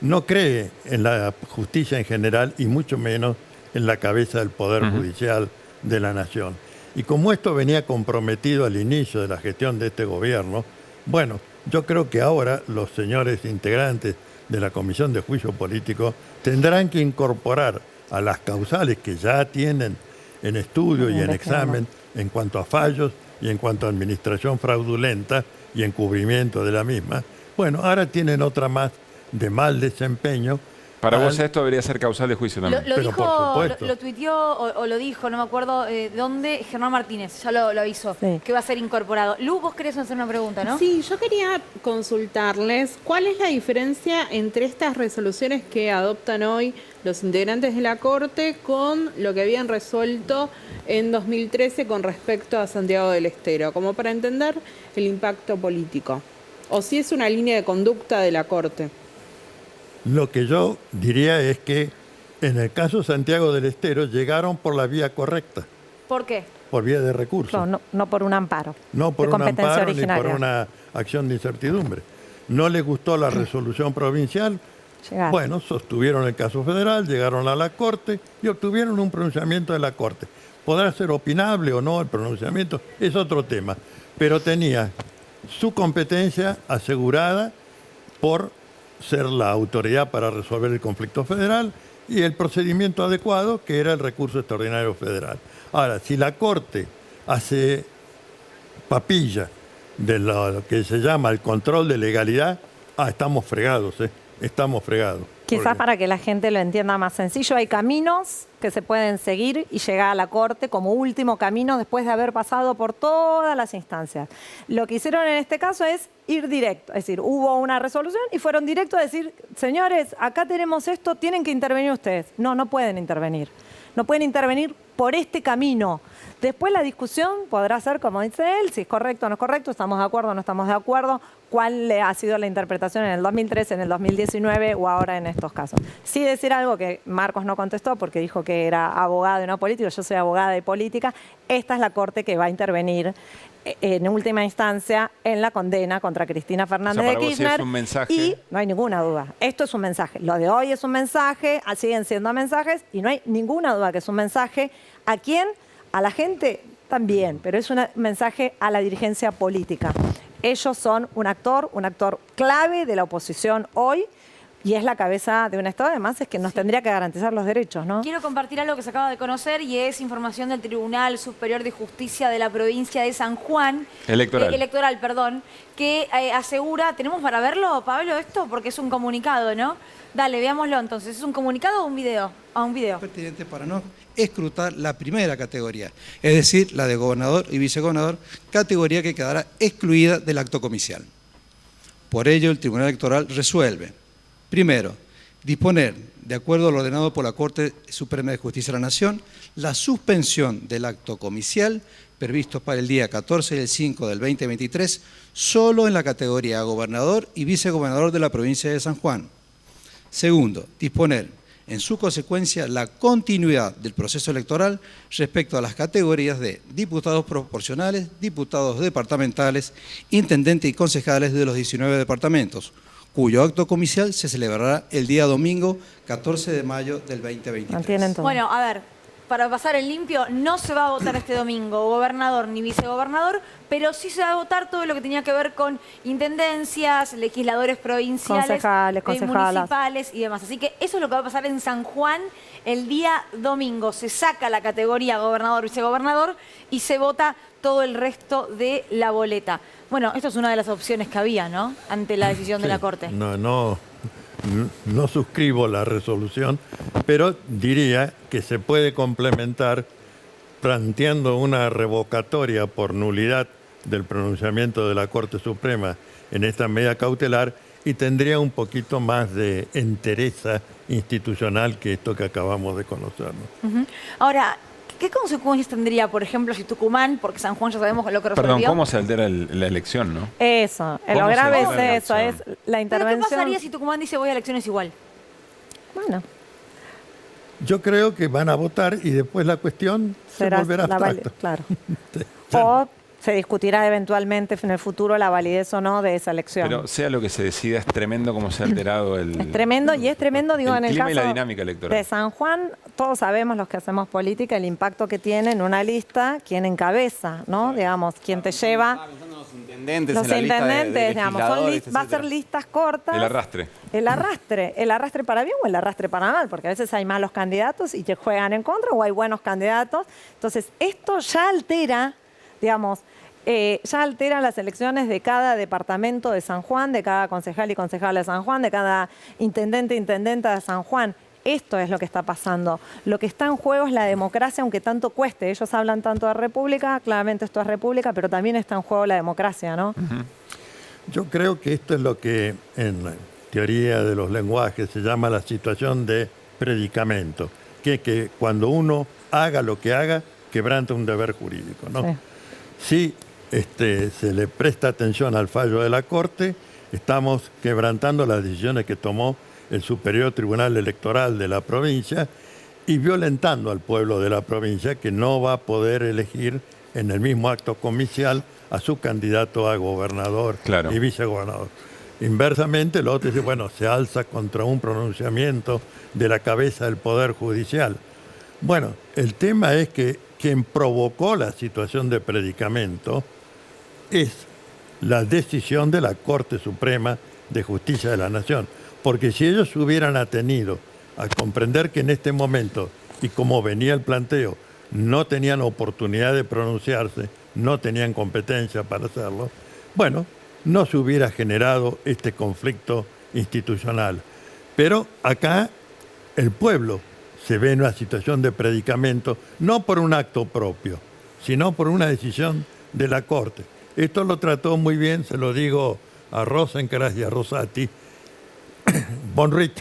no cree en la justicia en general y mucho menos en la cabeza del Poder Judicial de la Nación. Y como esto venía comprometido al inicio de la gestión de este gobierno, bueno, yo creo que ahora los señores integrantes de la Comisión de Juicio Político tendrán que incorporar a las causales que ya tienen en estudio y en examen en cuanto a fallos y en cuanto a administración fraudulenta y encubrimiento de la misma. Bueno, ahora tienen otra más de mal desempeño. Para vos esto debería ser causal de juicio también. Lo dijo, lo tuiteó o lo dijo, no me acuerdo dónde, Germán Martínez, ya lo avisó, que va a ser incorporado. Lu, vos querés hacer una pregunta, ¿no? Sí, yo quería consultarles cuál es la diferencia entre estas resoluciones que adoptan hoy los integrantes de la Corte con lo que habían resuelto en 2013 con respecto a Santiago del Estero, como para entender el impacto político, o si es una línea de conducta de la Corte. Lo que yo diría es que en el caso Santiago del Estero llegaron por la vía correcta. ¿Por qué? Por vía de recurso. No por un amparo. No por un amparo ni por una acción de incertidumbre. No les gustó la resolución provincial. Bueno, sostuvieron el caso federal, llegaron a la Corte y obtuvieron un pronunciamiento de la Corte. Podrá ser opinable o no el pronunciamiento, es otro tema. Pero tenía su competencia asegurada por ser la autoridad para resolver el conflicto federal y el procedimiento adecuado, que era el recurso extraordinario federal. Ahora, si la Corte hace papilla de lo que se llama el control de legalidad, estamos fregados, estamos fregados. Quizás para que la gente lo entienda más sencillo, hay caminos que se pueden seguir y llegar a la Corte como último camino después de haber pasado por todas las instancias. Lo que hicieron en este caso es ir directo, es decir, hubo una resolución y fueron directos a decir, señores, acá tenemos esto, tienen que intervenir ustedes. No pueden intervenir. No pueden intervenir por este camino. Después la discusión podrá ser, como dice él, si es correcto o no es correcto, estamos de acuerdo o no estamos de acuerdo, cuál ha sido la interpretación en el 2013, en el 2019 o ahora en estos casos. Sí decir algo que Marcos no contestó porque dijo que era abogado y no político, yo soy abogada y política, esta es la Corte que va a intervenir en última instancia en la condena contra Cristina Fernández de Kirchner. Es un mensaje. Y no hay ninguna duda, esto es un mensaje. Lo de hoy es un mensaje, siguen siendo mensajes y no hay ninguna duda que es un mensaje. ¿A quién? A la gente también, pero es un mensaje a la dirigencia política. Ellos son un actor clave de la oposición hoy y es la cabeza de un Estado, además es que nos tendría que garantizar los derechos, ¿no? Quiero compartir algo que se acaba de conocer y es información del Tribunal Superior de Justicia de la provincia de San Juan. Electoral, perdón, que asegura, ¿tenemos para verlo, Pablo, esto? Porque es un comunicado, ¿no? Dale, veámoslo entonces. ¿Es un comunicado o un video? Un video. Pertinente para no escrutar la primera categoría, es decir, la de gobernador y vicegobernador, categoría que quedará excluida del acto comicial. Por ello, el Tribunal Electoral resuelve, primero, disponer, de acuerdo a lo ordenado por la Corte Suprema de Justicia de la Nación, la suspensión del acto comicial previsto para el día 14 del 5 del 2023, solo en la categoría gobernador y vicegobernador de la provincia de San Juan. Segundo, disponer, en su consecuencia, la continuidad del proceso electoral respecto a las categorías de diputados proporcionales, diputados departamentales, intendentes y concejales de los 19 departamentos, cuyo acto comicial se celebrará el día domingo 14 de mayo del 2023. Bueno, a ver, para pasar en limpio, no se va a votar este domingo gobernador ni vicegobernador, pero sí se va a votar todo lo que tenía que ver con intendencias, legisladores provinciales, concejales, municipales y demás. Así que eso es lo que va a pasar en San Juan el día domingo. Se saca la categoría gobernador, vicegobernador y se vota todo el resto de la boleta. Bueno, esto es una de las opciones que había, ¿no? Ante la decisión de la Corte. No suscribo la resolución, pero diría que se puede complementar planteando una revocatoria por nulidad del pronunciamiento de la Corte Suprema en esta medida cautelar y tendría un poquito más de entereza institucional que esto que acabamos de conocer, ¿no? Ahora, ¿qué consecuencias tendría, por ejemplo, si Tucumán, porque San Juan ya sabemos lo que resolvió? Perdón, ¿cómo se altera la elección, no? Eso, lo grave es eso, es la intervención. ¿Pero qué pasaría si Tucumán dice voy a elecciones igual? Bueno. Yo creo que van a votar y después la cuestión se volverá abstracta. Claro. O se discutirá eventualmente en el futuro la validez o no de esa elección. Pero sea lo que se decida, es tremendo cómo se ha alterado el... Es tremendo, y es tremendo, digo, en el clima caso y la dinámica electoral de San Juan, todos sabemos los que hacemos política, el impacto que tiene en una lista, quién encabeza, ¿no? Digamos, quién te lleva... Los intendentes, los intendentes, digamos, va a ser listas cortas. El arrastre. El arrastre para bien o el arrastre para mal, porque a veces hay malos candidatos y te juegan en contra, o hay buenos candidatos. Entonces, esto ya altera, digamos, ya altera las elecciones de cada departamento de San Juan, de cada concejal y concejala de San Juan, de cada intendente e intendenta de San Juan. Esto es lo que está pasando. Lo que está en juego es la democracia, aunque tanto cueste. Ellos hablan tanto de república, claramente esto es república, pero también está en juego la democracia, ¿no? Yo creo que esto es lo que en la teoría de los lenguajes se llama la situación de predicamento, que cuando uno haga lo que haga, quebranta un deber jurídico, ¿no? Sí. Si se le presta atención al fallo de la Corte, estamos quebrantando las decisiones que tomó el Superior Tribunal Electoral de la provincia y violentando al pueblo de la provincia, que no va a poder elegir en el mismo acto comicial a su candidato a gobernador y vicegobernador. Inversamente, el otro dice, bueno, se alza contra un pronunciamiento de la cabeza del Poder Judicial. Bueno, el tema es que quien provocó la situación de predicamento es la decisión de la Corte Suprema de Justicia de la Nación. Porque si ellos hubieran atenido a comprender que en este momento, y como venía el planteo, no tenían oportunidad de pronunciarse, no tenían competencia para hacerlo, bueno, no se hubiera generado este conflicto institucional. Pero acá el pueblo se ve en una situación de predicamento, no por un acto propio, sino por una decisión de la Corte. Esto lo trató muy bien, se lo digo a Rosenkranz y a Rosati, von Ritt,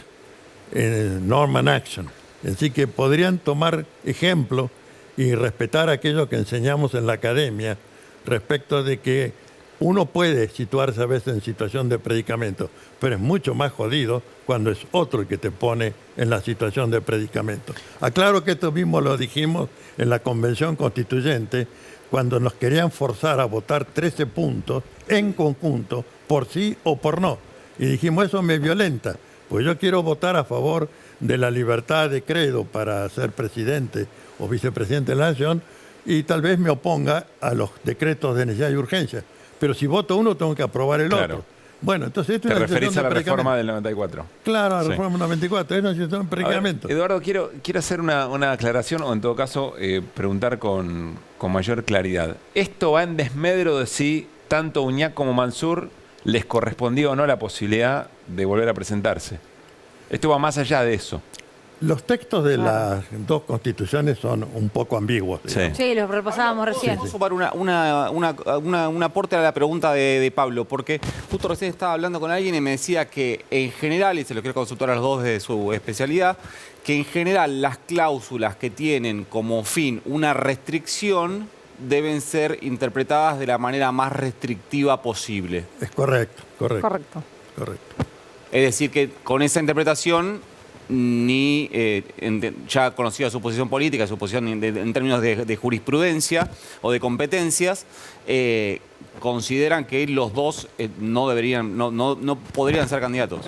en Norman Action. Así que podrían tomar ejemplo y respetar aquello que enseñamos en la academia respecto de que uno puede situarse a veces en situación de predicamento, pero es mucho más jodido cuando es otro el que te pone en la situación de predicamento. Aclaro que esto mismo lo dijimos en la Convención Constituyente, cuando nos querían forzar a votar 13 puntos en conjunto, por sí o por no. Y dijimos, eso me violenta, pues yo quiero votar a favor de la libertad de credo para ser presidente o vicepresidente de la Nación, y tal vez me oponga a los decretos de necesidad y urgencia. Pero si voto uno, tengo que aprobar el otro. Bueno, entonces esto es una situación de predicamento. ¿Te referís a la reforma del 94? Claro, la reforma del 94, es una situación de predicamento. Eduardo, quiero hacer una aclaración, o en todo caso, preguntar con mayor claridad. ¿Esto va en desmedro de si tanto Uñac como Mansur les correspondió o no la posibilidad de volver a presentarse? Esto va más allá de eso. Los textos de las dos constituciones son un poco ambiguos. Sí, lo repasábamos recién. Vamos a sumar un aporte a la pregunta de Pablo, porque justo recién estaba hablando con alguien y me decía que en general, y se lo quiero consultar a los dos de su especialidad, que en general las cláusulas que tienen como fin una restricción deben ser interpretadas de la manera más restrictiva posible. Es correcto. Es decir, que con esa interpretación ya conocida su posición política, su posición en términos de jurisprudencia o de competencias, consideran que los dos no podrían ser candidatos.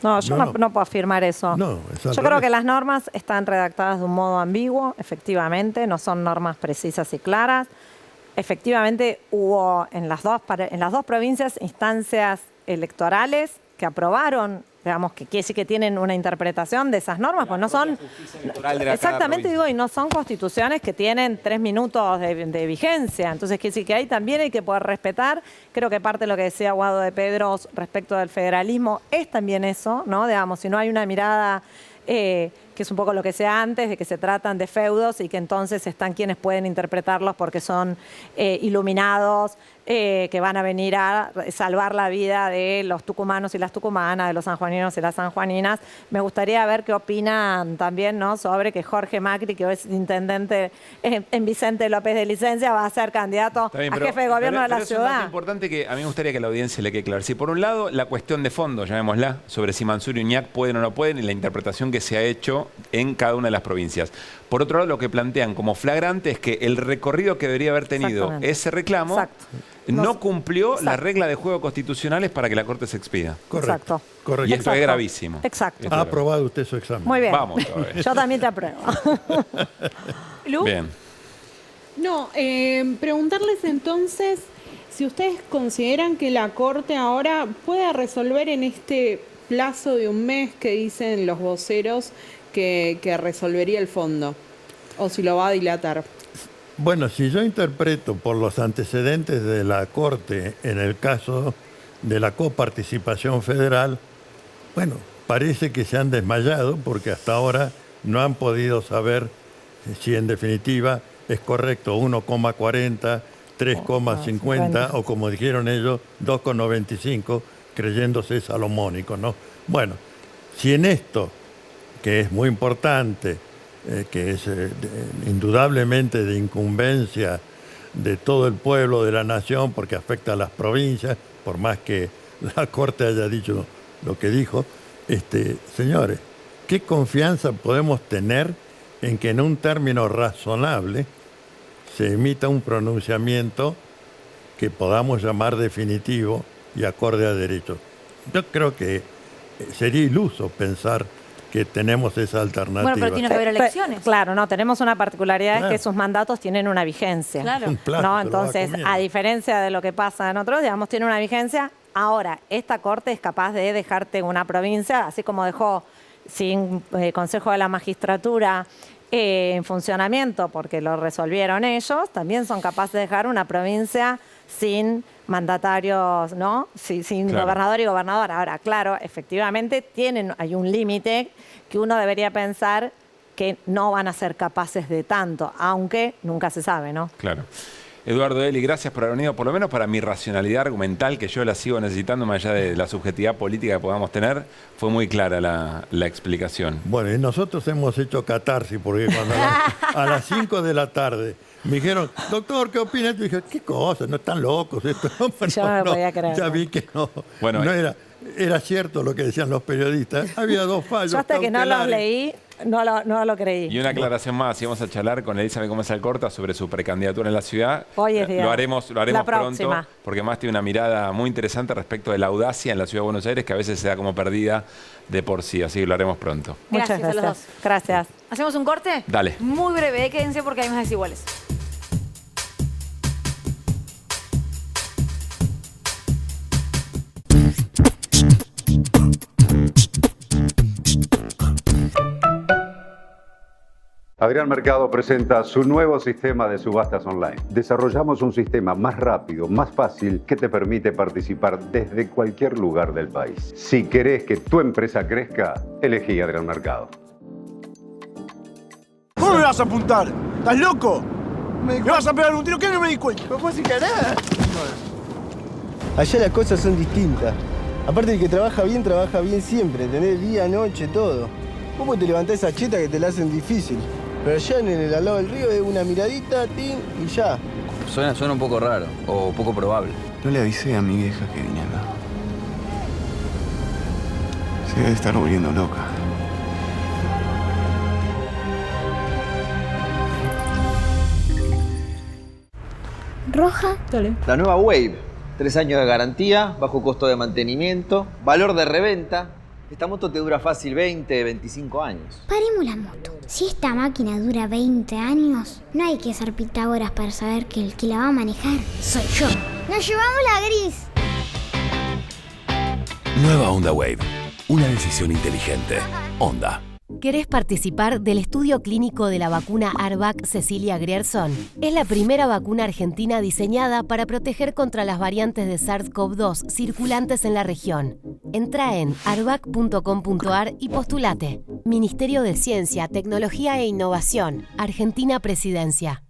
No, yo no puedo afirmar eso. Yo creo que las normas están redactadas de un modo ambiguo, efectivamente, no son normas precisas y claras. Efectivamente, hubo en las dos provincias instancias electorales que aprobaron, digamos, que quiere decir que tienen una interpretación de esas normas, pues no son... Exactamente, digo, y no son constituciones que tienen 3 minutos de vigencia. Entonces, quiere decir que ahí también hay que poder respetar. Creo que parte de lo que decía Guado de Pedros respecto del federalismo es también eso, ¿no? Digamos, si no hay una mirada... que es un poco lo que sea antes, de que se tratan de feudos y que entonces están quienes pueden interpretarlos porque son iluminados, que van a venir a salvar la vida de los tucumanos y las tucumanas, de los sanjuaninos y las sanjuaninas. Me gustaría ver qué opinan también, ¿no?, sobre que Jorge Macri, que hoy es intendente en Vicente López de Licencia, va a ser candidato a jefe de gobierno de la ciudad. Es un dato importante que a mí me gustaría que la audiencia le quede claro. Si por un lado la cuestión de fondo, llamémosla, sobre si Mansur y Uñac pueden o no pueden y la interpretación que se ha hecho en cada una de las provincias. Por otro lado, lo que plantean como flagrante es que el recorrido que debería haber tenido ese reclamo no cumplió la regla de juego constitucionales para que la Corte se expida. Correcto. Y esto es gravísimo. Exacto. ¿Ha aprobado usted su examen? Muy bien. Vamos otra vez. Yo también te apruebo. ¿Lu? Bien. No, preguntarles entonces si ustedes consideran que la Corte ahora pueda resolver en este plazo de un mes que dicen los voceros que resolvería el fondo, o si lo va a dilatar. Bueno, si yo interpreto por los antecedentes de la Corte en el caso de la coparticipación federal, bueno, parece que se han desmayado porque hasta ahora no han podido saber si en definitiva es correcto 1,40, 3,50 o como dijeron ellos, 2,95, creyéndose salomónico, ¿no? Bueno, si en esto, que es muy importante, que es indudablemente de incumbencia de todo el pueblo, de la nación, porque afecta a las provincias, por más que la Corte haya dicho lo que dijo, señores, ¿qué confianza podemos tener en que en un término razonable se emita un pronunciamiento que podamos llamar definitivo y acorde a derecho? Yo creo que sería iluso pensar que tenemos esa alternativa. Bueno, pero tiene que haber elecciones. Claro, no, tenemos una particularidad, es que sus mandatos tienen una vigencia. Claro. ¿No? Entonces, a diferencia de lo que pasa en otros, digamos, tiene una vigencia. Ahora, esta Corte es capaz de dejarte una provincia, así como dejó sin Consejo de la Magistratura en funcionamiento, porque lo resolvieron ellos, también son capaces de dejar una provincia sin mandatarios, ¿no? Sin gobernador y gobernadora. Ahora, claro, efectivamente hay un límite que uno debería pensar que no van a ser capaces de tanto, aunque nunca se sabe, ¿no? Claro. Eduardo Eli, gracias por haber venido, por lo menos para mi racionalidad argumental, que yo la sigo necesitando, más allá de la subjetividad política que podamos tener, fue muy clara la explicación. Bueno, y nosotros hemos hecho catarsis, porque cuando a las 5 de la tarde me dijeron, doctor, ¿qué opinas? Yo dije, ¿qué cosa? No están locos esto. Yo no podía creer. Ya vi que no. Bueno, no era cierto lo que decían los periodistas. Había dos fallos. Yo hasta que no los leí, no lo creí. Y una aclaración más, si vamos a charlar con Elizabeth Gómez Alcorta sobre su precandidatura en la ciudad, hoy es día. Lo haremos pronto, porque más tiene una mirada muy interesante respecto de la audacia en la ciudad de Buenos Aires, que a veces se da como perdida de por sí, así que lo haremos pronto. Muchas gracias. A los dos. Gracias. ¿Hacemos un corte? Dale. Muy breve, quédense porque hay más desiguales. Adrián Mercado presenta su nuevo sistema de subastas online. Desarrollamos un sistema más rápido, más fácil, que te permite participar desde cualquier lugar del país. Si querés que tu empresa crezca, elegí Adrián Mercado. ¿Cómo me vas a apuntar? ¿Estás loco? ¿Me vas a pegar un tiro? ¿Qué no me di cuenta? ¿Me fue sin querer? Allá las cosas son distintas. Aparte, el que trabaja bien siempre, ¿entendés? Día, noche, todo. ¿Cómo te levantás esa cheta que te la hacen difícil? Pero allá al lado del río es una miradita, tin, y ya. Suena un poco raro, o poco probable. No le avisé a mi vieja que vine acá. Se debe estar volviendo loca. Roja. Dale. La nueva Wave. 3 años de garantía, bajo costo de mantenimiento, valor de reventa. Esta moto te dura fácil 20, 25 años. Paremos la moto. Si esta máquina dura 20 años, no hay que ser Pitágoras para saber que el que la va a manejar soy yo. ¡Nos llevamos la gris! Nueva Honda Wave. Una decisión inteligente. Honda. ¿Querés participar del estudio clínico de la vacuna ARVAC Cecilia Grierson? Es la primera vacuna argentina diseñada para proteger contra las variantes de SARS-CoV-2 circulantes en la región. Entra en arvac.com.ar y postulate. Ministerio de Ciencia, Tecnología e Innovación. Argentina Presidencia.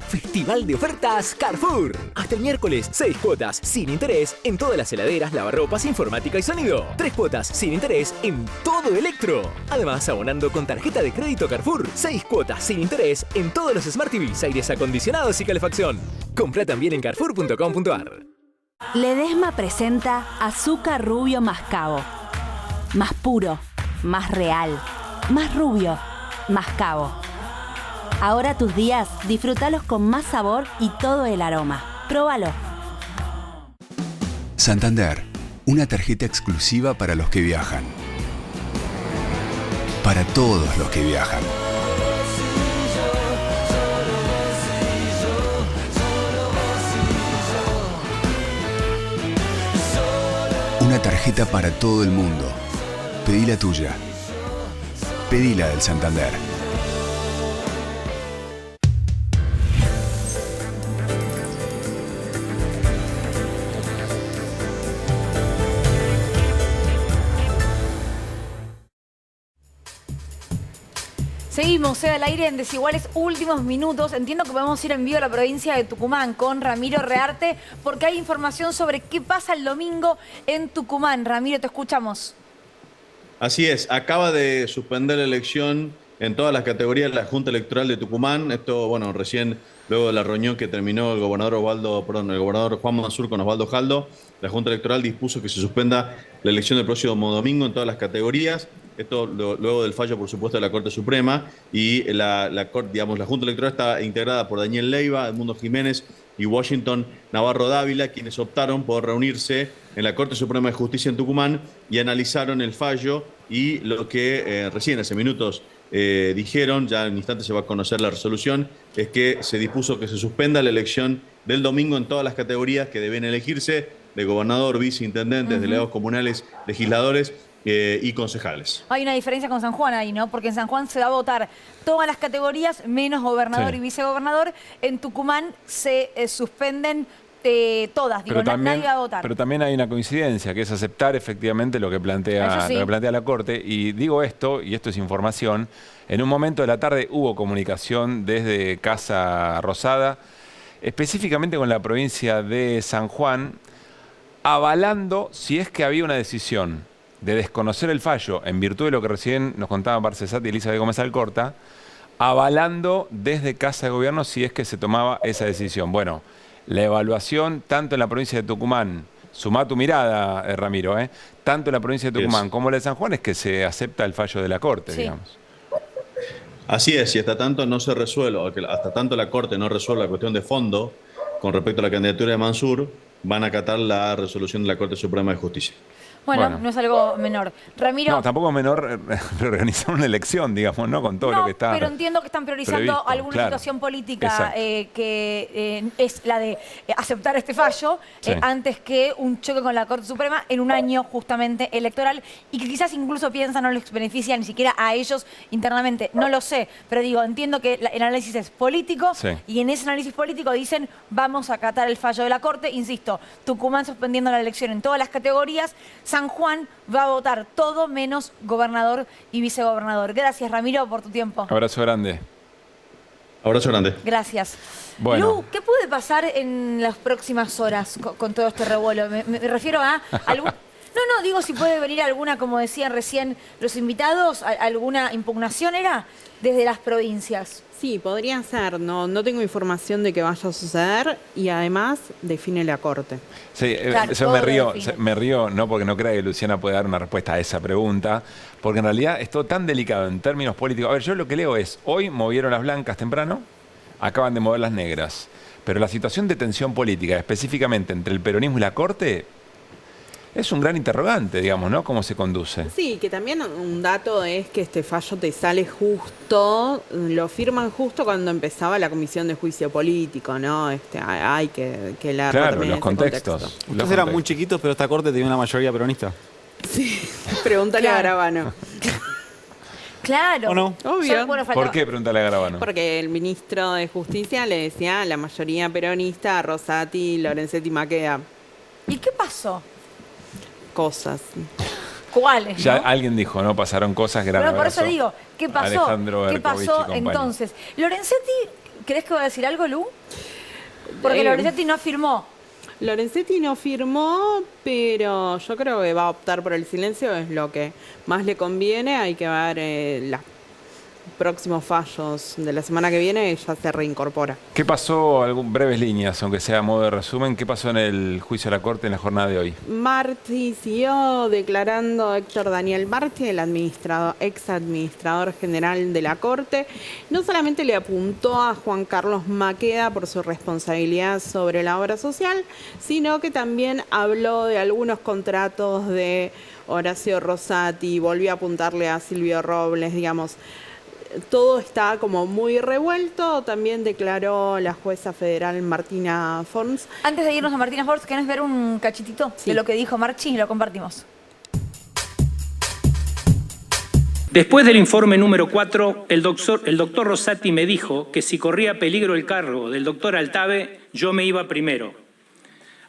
Festival de ofertas Carrefour. Hasta el miércoles, 6 cuotas sin interés en todas las heladeras, lavarropas, informática y sonido. 3 cuotas sin interés en todo electro. Además, abonando con tarjeta de crédito Carrefour, 6 cuotas sin interés en todos los Smart TVs, aires acondicionados y calefacción. Compra también en carrefour.com.ar. Ledesma presenta azúcar rubio mascabo. Más puro, más real, más rubio, mascabo. Ahora tus días, disfrútalos con más sabor y todo el aroma. Próbalo. Santander, una tarjeta exclusiva para los que viajan. Para todos los que viajan. Una tarjeta para todo el mundo. Pedí la tuya. Pedí la del Santander. Seguimos al aire en Desiguales, últimos minutos. Entiendo que podemos ir en vivo a la provincia de Tucumán con Ramiro Rearte porque hay información sobre qué pasa el domingo en Tucumán. Ramiro, te escuchamos. Así es, acaba de suspender la elección en todas las categorías de la Junta Electoral de Tucumán. Esto, bueno, recién luego de la reunión que terminó el gobernador Juan Mansur con Osvaldo Jaldo, la Junta Electoral dispuso que se suspenda la elección del próximo domingo en todas las categorías. Esto luego del fallo, por supuesto, de la Corte Suprema, y la Junta Electoral está integrada por Daniel Leiva, Edmundo Jiménez y Washington Navarro Dávila, quienes optaron por reunirse en la Corte Suprema de Justicia en Tucumán y analizaron el fallo y lo que recién hace minutos dijeron, ya en instantes se va a conocer la resolución, es que se dispuso que se suspenda la elección del domingo en todas las categorías que deben elegirse, de gobernador, viceintendentes, delegados comunales, legisladores y concejales. Hay una diferencia con San Juan ahí, ¿no? Porque en San Juan se va a votar todas las categorías, menos gobernador y vicegobernador. En Tucumán se suspenden todas, digo, nadie va a votar. Pero también hay una coincidencia, que es aceptar efectivamente lo que plantea la Corte. Y digo esto, y esto es información, en un momento de la tarde hubo comunicación desde Casa Rosada, específicamente con la provincia de San Juan, avalando si es que había una decisión de desconocer el fallo, en virtud de lo que recién nos contaban Barcesat y Elizabeth Gómez Alcorta, avalando desde Casa de Gobierno si es que se tomaba esa decisión. Bueno, la evaluación, tanto en la provincia de Tucumán, sumá tu mirada, Ramiro, tanto en la provincia de Tucumán como en la de San Juan, es que se acepta el fallo de la Corte, digamos. Así es, y hasta tanto no se resuelva, hasta tanto la Corte no resuelva la cuestión de fondo con respecto a la candidatura de Mansur, van a acatar la resolución de la Corte Suprema de Justicia. Bueno, no es algo menor. Ramiro. No, tampoco es menor reorganizar una elección, digamos, ¿no? Con todo lo que está. Pero entiendo que están priorizando previsto, alguna situación política que es la de aceptar este fallo antes que un choque con la Corte Suprema en un año justamente electoral y que quizás incluso piensan no les beneficia ni siquiera a ellos internamente. No lo sé, pero digo, entiendo que el análisis es político y en ese análisis político dicen vamos a acatar el fallo de la Corte. Insisto, Tucumán suspendiendo la elección en todas las categorías. San Juan va a votar todo menos gobernador y vicegobernador. Gracias, Ramiro, por tu tiempo. Abrazo grande. Abrazo grande. Gracias. Bueno. Lu, ¿qué puede pasar en las próximas horas con todo este revuelo? Me refiero a algún... No, digo si puede venir alguna, como decían recién los invitados, alguna impugnación era desde las provincias. Sí, podría ser. No tengo información de que vaya a suceder y además define la Corte. Sí, Claro, yo todo me río, no porque no crea que Luciana puede dar una respuesta a esa pregunta, porque en realidad es todo tan delicado en términos políticos. A ver, yo lo que leo es, hoy movieron las blancas temprano, acaban de mover las negras, pero la situación de tensión política, específicamente entre el peronismo y la Corte, es un gran interrogante, digamos, ¿no? ¿Cómo se conduce? Sí, que también un dato es que este fallo te sale justo, lo firman justo cuando empezaba la comisión de juicio político, ¿no? Hay que leerlo Claro, también los en ese contextos. contexto. Ustedes eran muy chiquitos, pero esta corte tenía una mayoría peronista. Sí, pregúntale a Garabano. Claro. ¿O no? Obvio. ¿Por qué? Pregúntale a Garabano. Porque el ministro de Justicia le decía la mayoría peronista a Rosati, Lorenzetti, Maqueda. ¿Y qué pasó? Cosas. ¿Cuáles? Ya ¿no? alguien dijo, ¿no? Pasaron cosas grandes. Pero por eso digo, ¿qué pasó? Alejandro ¿Qué Berkovich y pasó compañía. entonces? Lorenzetti, ¿crees que va a decir algo, Lu? Porque Lorenzetti no firmó. Lorenzetti no firmó, pero yo creo que va a optar por el silencio, es lo que más le conviene. Hay que ver los próximos fallos de la semana que viene, ya se reincorpora. ¿Qué pasó? Breves líneas, aunque sea a modo de resumen. ¿Qué pasó en el juicio de la Corte en la jornada de hoy? Martí siguió declarando Héctor Daniel Martí, el ex administrador general de la Corte. No solamente le apuntó a Juan Carlos Maqueda por su responsabilidad sobre la obra social, sino que también habló de algunos contratos de Horacio Rosati, volvió a apuntarle a Silvio Robles, digamos. Todo está como muy revuelto. También declaró la jueza federal Martina Forns. Antes de irnos a Martina Forns, ¿querés ver un cachitito de lo que dijo Marchi? Y lo compartimos. Después del informe número 4, el doctor Rosati me dijo que si corría peligro el cargo del doctor Altave, yo me iba primero.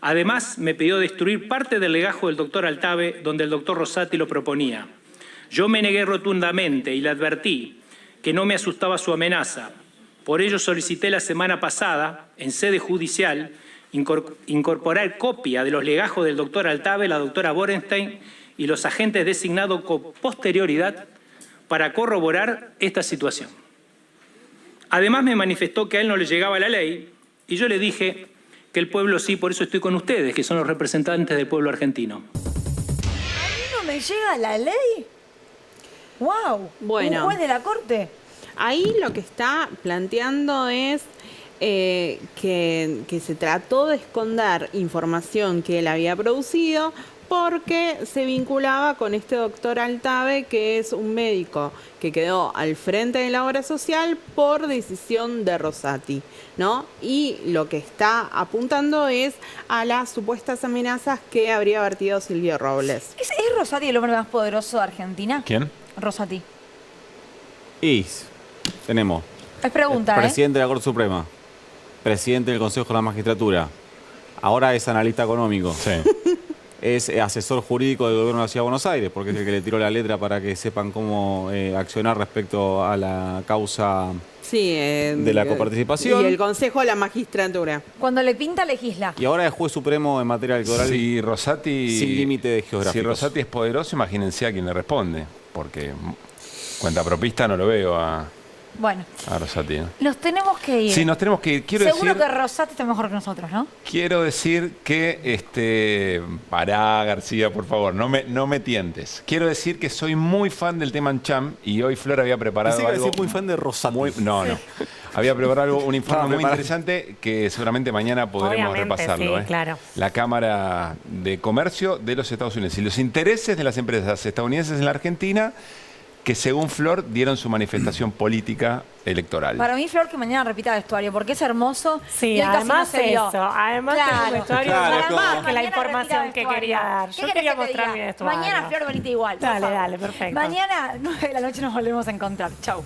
Además, me pidió destruir parte del legajo del doctor Altave donde el doctor Rosati lo proponía. Yo me negué rotundamente y le advertí que no me asustaba su amenaza. Por ello solicité la semana pasada, en sede judicial, incorporar copia de los legajos del doctor Altave, la doctora Borenstein y los agentes designados con posterioridad para corroborar esta situación. Además me manifestó que a él no le llegaba la ley y yo le dije que el pueblo sí, por eso estoy con ustedes, que son los representantes del pueblo argentino. ¿A mí no me llega la ley? ¡Wow! Bueno. ¿Un juez de la Corte? Ahí lo que está planteando es que se trató de esconder información que él había producido porque se vinculaba con este doctor Altave, que es un médico que quedó al frente de la obra social por decisión de Rosati, ¿no? Y lo que está apuntando es a las supuestas amenazas que habría vertido Silvio Robles. ¿Es Rosati el hombre más poderoso de Argentina? ¿Quién? Rosati. Y tenemos Es pregunta, presidente de la Corte Suprema, presidente del Consejo de la Magistratura, ahora es analista económico. Sí. Es asesor jurídico del Gobierno de la Ciudad de Buenos Aires, porque es el que le tiró la letra para que sepan cómo accionar respecto a la causa de la coparticipación. Y el Consejo de la Magistratura. Cuando le pinta, legisla. Y ahora es juez supremo en materia electoral. Si Rosati, sin límite geográfico. Si Rosati es poderoso, imagínense a quién le responde, porque cuentapropista no lo veo a Bueno. Rosati, ¿no? Nos tenemos que ir. Sí, nos tenemos que ir. Seguro que Rosati está mejor que nosotros, ¿no? Quiero decir que, pará, García, por favor, no me tientes. Quiero decir que soy muy fan del tema Cham y hoy Flor había preparado Pensé que algo. decir muy fan de Rosati. No. había preparado un informe muy interesante que seguramente mañana podremos Obviamente, repasarlo. sí, claro. La Cámara de Comercio de los Estados Unidos y los intereses de las empresas estadounidenses en la Argentina, que según Flor dieron su manifestación política electoral. Para mí, Flor, que mañana repita vestuario, porque es hermoso. Sí, y él casi además no se vio. eso, además Claro. el vestuario Claro, es más como- que la Mañana información repita que vestuario. quería dar. ¿Qué Yo querés quería que te mostrar diga? mi vestuario. Mañana, Flor, venite igual. por Dale, favor. dale, perfecto. Mañana, 9 de la noche, nos volvemos a encontrar. Chau.